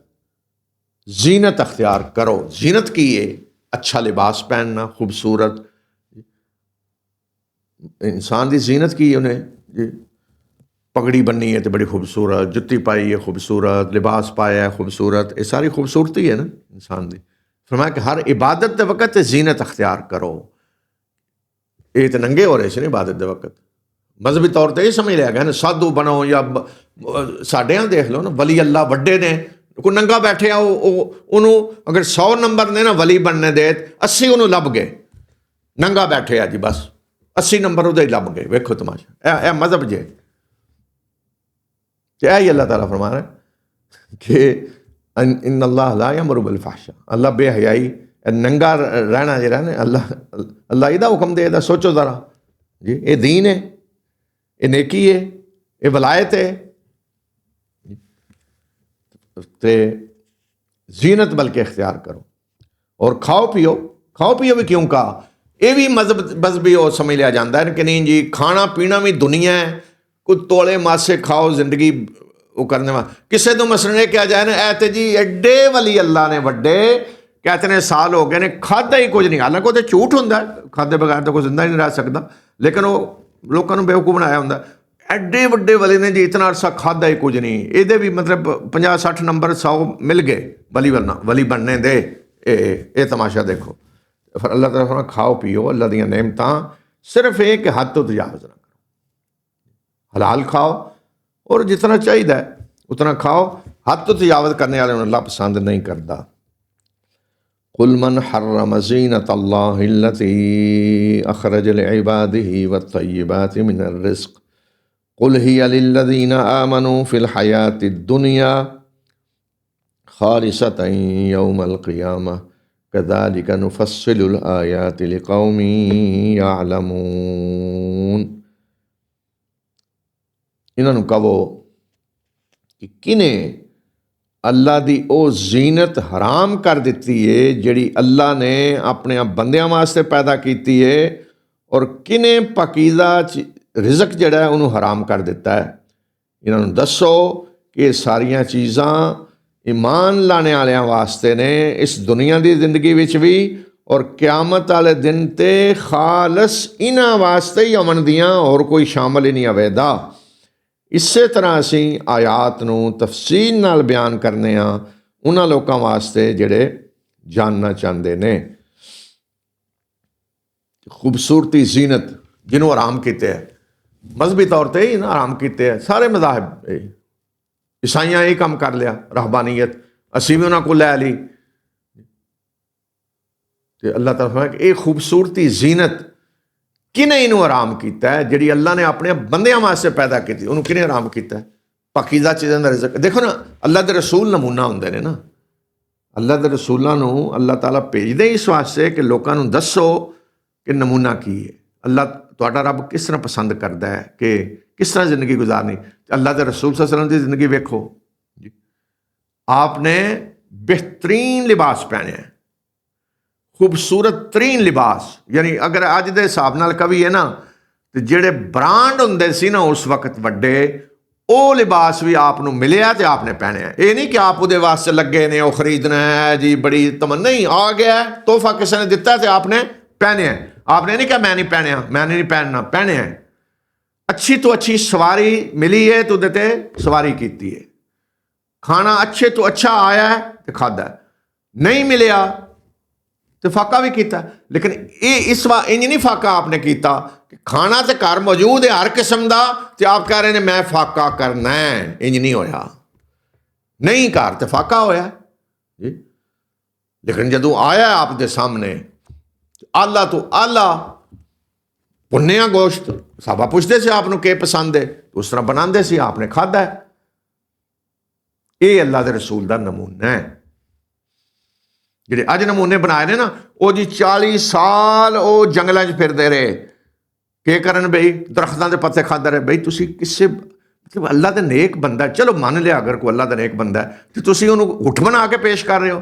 जीनत अख्तियार करो। जीनत की है अच्छा लिबास पहनना, खूबसूरत। इंसान की जीनत की उन्हें जी पगड़ी बन्नी है तो बड़ी खूबसूरत, जुत्ती पाई है खूबसूरत, लिबास पाया है खूबसूरत, ये सारी खूबसूरती है ना इंसान की। फरमाया कि हर इबादत के वक़्त जीनत अख्तियार करो। ये तो नंगे हो रहे थे इबादत के वक्त। मजहबी तौर पर यह समझ लिया गया ना साधु बनो या साढ़े यहाँ देख लो ना वली अल्लाह वड्डे ने कोई नंगा बैठे उन्होंने अगर 100 नंबर ने ना वली बनने दे 80 उन्होंने लभ गए नंगा बैठे जी बस 80 नंबर उदे लभ गए। वेखो तमाशा ए मजहब जे यही अल्लाह ताला फरमा रहा है कि इन अल्लाह ला यअमुरु बिल फहशा, अल्लाह बेहयाई नंगा रहना जो रहना अल्लाह इहदा हुक्म दे। सोचो जरा जी ये दीन है, ये नेकी है, ये वलायत है ते जीनत बल्कि इख्तियार करो और खाओ पियो भी क्यों कहा यह भी मजहबी और समझ लिया जाता है कि नहीं जी खाना पीना भी दुनिया है कुछ तोले मासे खाओ जिंदगी वो करने वाला किसी तो मसले क्या जाए ना ऐते जी एडे वली अल्लाह ने वड्डे कहते ने साल हो गए ने खादा ही कुछ नहीं। हालांकि वो झूठ होंगे खादे बगैर तो कोई जिंदा ही नहीं रह सकता लेकिन वो लोगों को बेवकूफ बनाया होंगे। एडे वड्डे वली ने जी इतना अरसा खादा ही कुछ नहीं ये भी मतलब 50-60 नंबर 100 मिल गए वली बनने दे। ये तमाशा देखो फिर अल्लाह ताला खाओ पियो अल्लाह दी नेमतां सिर्फ ये कि हद तो तजावज़ ना करो हलाल खाओ और जितना चाहिए उतना खाओ हद तो तजावज़ करने वाले अल्लाह पसंद नहीं करता। कुल मन हर्रम ज़ीनत अल्लाहिल्लती अखरज लिइबादिही वत्तय्यिबाति मिनर रिज़्क़ कुल हिया लिल्लज़ीना आमनू फ़िल हयातिद दुनिया खालिसतन यौमल क़ियामह कज़ालिका नुफ़स्सिलुल आयाति लिक़ौमिन यअलमून। इन्होंने कहो कि किने अल्लाह दी ओ जीनत हराम कर दी है जिहड़ी अल्लाह ने अपने बंदियां वास्ते पैदा की है और किने पकीज़ा रिज़क जिहड़ा है उन्होंने हराम कर दिता है। इन्होंने दसो कि सारियां चीज़ां ईमान लाने वालियां वास्ते ने इस दुनिया की जिंदगी विच भी और क्यामत वाले दिन ते खालस इन्हां वास्ते ही अमन दियां और कोई शामिल ही नहीं आवेगा। इसे तरह असी आयात नूं तफसील नाल बयान करने उन्हां लोकां वास्ते जिहड़े जानना चाहते ने। खूबसूरती जीनत जिन्हों आराम किते है मजहबी तौर पर ही ना आराम किते है सारे मज़ाहिब ईसाइयां यही काम कर लिया रहबानीयत असी भी उन्होंने को लै ली तो अल्लाह ताला फरमाया कि ये खूबसूरती जीनत किने इनू आराम किया है जिहड़ी अल्लाह ने अपने बंदियां वास्ते पैदा की उन्होंने किने आराम किया है पाकीज़ा चीज़ों का रिज़क। देखो ना अल्लाह के रसूल नमूना होंदे ने ना अल्लाह के रसूलों को अल्लाह ताला भेजदे इस वास्ते कि लोगों को दसो कि नमूना की है अल्लाह तुहाडा रब किस तरह पसंद करता है कि किस तरह जिंदगी गुजारनी। अल्लाह के रसूल सल्लल्लाहु अलैहि वसल्लम की जिंदगी वेखो जी आपने बेहतरीन लिबास पहने है खूबसूरत तरीन लिबास यानी अगर अज के हिसाब नाल कभी है ना तो जेड़े ब्रांड होंदे सी ना उस वक्त वड्डे वो लिबास भी आपनों मिलिया तो आपने पहने ये नहीं कि आप उहदे वास्ते लगे ने वो खरीदना है जी बड़ी तमन्ना ही आ गया तोहफा किसी ने दिता है तो आपने पहने है। आपने नहीं कहा मैं नहीं पहने मैंने नहीं पहनना पहने है। अच्छी तो अच्छी सवारी मिली है तो उहदे ते सवारी की है खाना अच्छे तो अच्छा आया है तो खादा नहीं मिलिया तो फाका भी किया लेकिन ये इस बार इंज नहीं फाका आपने किया कि खाना तो घर मौजूद है हर किस्म का तो आप कह रहे हैं मैं फाका करना है इंज नहीं होया नहीं घर तो फाका होया जी लेकिन जदों आया आपके सामने आला तो आला भुन्निया गोश्त साबा पुछते से आपको के पसंद है उस तरह बनाते सी आपने खादा है। ये अल्लाह के रसूल का नमूना है जिहड़े अज नमूने बनाए ने ना वो जी 40 साल वो जंगलों च फिरते रहे के करन बई दरख्तों के पत्ते खाते रहे बई तुसी किसे मतलब अल्लाह का नेक बंदा चलो मान लिया अगर कोई अल्लाह का नेक बंदा है तो तुसी उन्होंने ऊठ बना के पेश कर रहे हो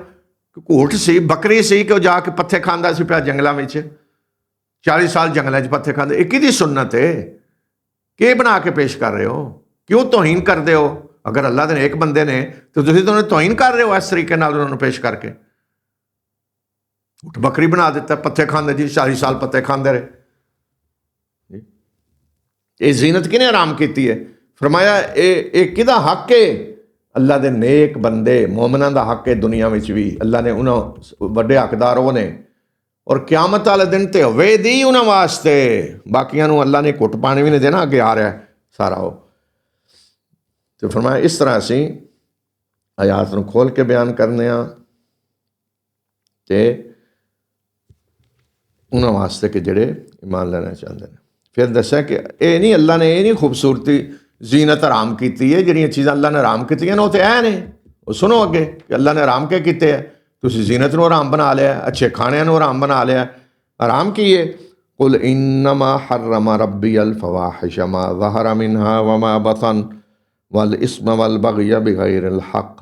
ऊठ सी बकरी सी कि जाके पत्ते खांदा सी पिया जंगलों में 40 साल जंगलों च पत्ते खाते एक ही सुन्नत है के बना के पेश कर रहे हो क्यों तौहीन करते हो। अगर अल्लाह के नेक बंदे ने तो तुसीं तो उन्हें तौहीन कर रहे हो इस तरीके नाल उन्होंने पेश करके ऊठ बकरी बना दिता पत्ते खांदे जी 40 साल पत्ते खांदे रहे। ये जीनत किने आराम की है फरमाया ये किदा हक है अल्लाह के नेक बंदे मोमना का हक है दुनिया में भी अल्लाह ने उन्होंने बड़े हकदार वो ने और क्यामत वाले दिन तो हवेदी उन्होंने वास्ते, बाकियां नूं अल्लाह ने घुट पानी भी नहीं देना, अगे आ रहा है सारा वो। तो फरमाया इस तरह असी आयात नूं खोल के बयान करने ते उन्होंने वास्ते कि जेड़े ईमान लेना चाहते हैं। फिर दस्या कि यह नहीं, अल्लाह ने यह नहीं खूबसूरती जीनत हराम की है, जिहड़ियां चीज़ां अल्लाह ने हराम की वो तो है नहीं। वो सुनो अगे कि अल्लाह ने हराम क्या किए है, तुसीं जीनत नूं हराम बना लिया, अच्छे खाणिਆਂ नूं हराम बना लिया। हराम की है, कुल इन्नमा हर्रमा रब्बी अल फवाहिश मा ज़हरा मिन्हा व मा बतन वल इस्म वल बग़य बिग़ैरिल हक़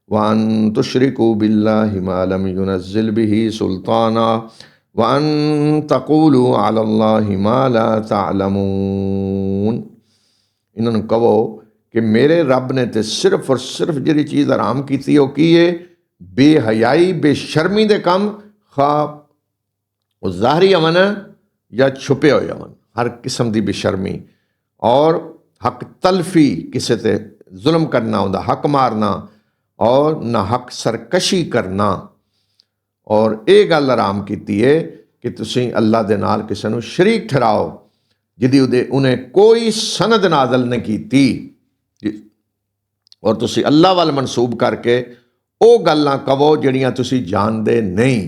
व अन तुशरिकू बिल्लाहि मा लम युनज़्ज़िल बिही सुल्ताना व अन तक़ूलू अलल्लाहि मा ला तअलमून। इन्होंने कहो कि मेरे रब ने तो सिर्फ और सिर्फ जी चीज़ हराम की वो की है बेहयाई बेशर्मी दे कम, खा वो ज़ाहरी अमन या छुपे हुए अमन, हर किस्म की बेशर्मी और हक तलफी, किसी ते जुल्म करना, उनका हक मारना और ना हक सरकशी करना। और ये गल आराम की है कि तुसीं अल्लाह दे नाल किसी नूं शरीक ठहराओ जिहदी उन्हें कोई सनद नाज़ल नहीं की, और तुसीं अल्लाह वाल मनसूब करके वो गल्लां कहो जिहड़ियां तुसीं जानदे नहीं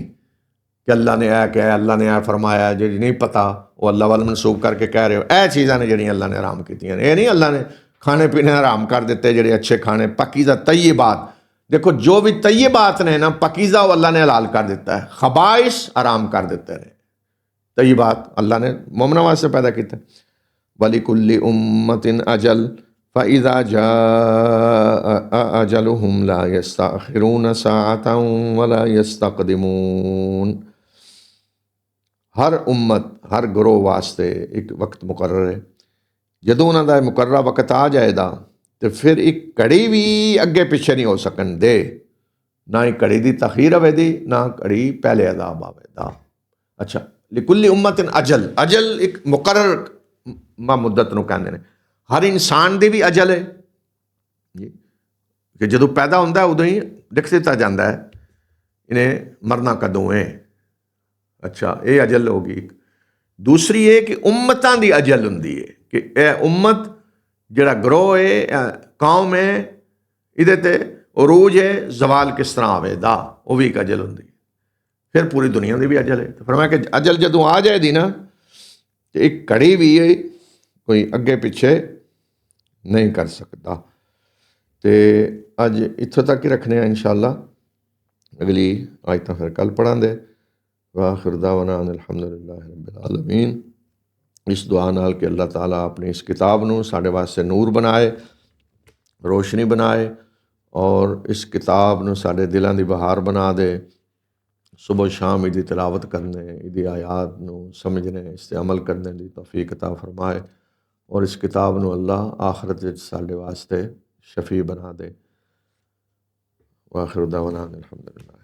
कि अल्लाह ने यह कहा, अल्लाह ने यह फरमाया, जी नहीं पता वो अल्लाह वाल मनसूब करके कह रहे हो। यह चीज़ां ने जिहड़ियां अल्लाह ने हराम कीतियां ने, ये नहीं अल्लाह ने खाने पीने हराम कर दिते, जिहड़े अच्छे खाने पकीज़ा तय्यबात। देखो जो भी तय्यबात ने ना पकीज़ा वो अल्लाह ने हलाल कर दिता है, खबाइस हराम कर देते हैं। तय्यबात अल्लाह ने मोमना वास्ते पैदा किया। वलिकुल्लि उम्मतिन अजल फ़इज़ा जाअ अजलुहुम ला यस्तअखिरून साअतन वला यस्तक़दिमून। हर उम्मत हर ग्रोह वास्ते एक वक्त मुकर्रर है, जदों उन्हां दा मुकर्रर वक्त आ जाएगा तो फिर एक घड़ी भी अगे पिछे नहीं हो सकन दे, ना ही घड़ी की तखीर आवेगी ना घड़ी पहले अदाब आवेगा। अच्छा, लिकुल्ली उम्मतिन अजल, अजल एक मुकर्रर मुद्दत नूं कहंदे ने। हर इंसान दी भी अजल है जी, कि जदों पैदा होंदा उदों ही लिख दिता जाता है इन्हें मरना कदों है। अच्छा, ये अजल होगी। दूसरी है कि उम्मतां दी अजल हुंदी है कि यह उम्मत जिहड़ा ग्रोह है कौम है इहदे ते उरूज है, जवाल किस तरह आवेगा, वो भी एक अजल हुंदी। फिर पूरी दुनिया की भी अजल है। तो फरमाया कि अजल जदों आ जाएगी ना तो एक घड़ी भी कोई अगे पिछे नहीं कर सकता। तो अज इत्थों तक ही रखने इंशाअल्लाह, अगली आयतां फिर कल पढ़ांगे। वाखिर दावना अल्हम्दुलिल्लाहि रब्बिल आलमीन। इस दुआ नाल कि अल्लाह ताला अपनी इस किताब नूं साडे वास्ते नूर बनाए, रोशनी बनाए और इस किताब नूं साडे दिलां दी बहार बना दे। सुबह शाम इहदी तिलावत करने, इहदी आयात नूं समझने, इस ते अमल करने दी तौफीक अता फरमाए और इस किताब नूं अल्लाह आखिरत विच साडे वास्ते शफी बना दे। वाखिर दावना अल्हम्दुलिल्लाह।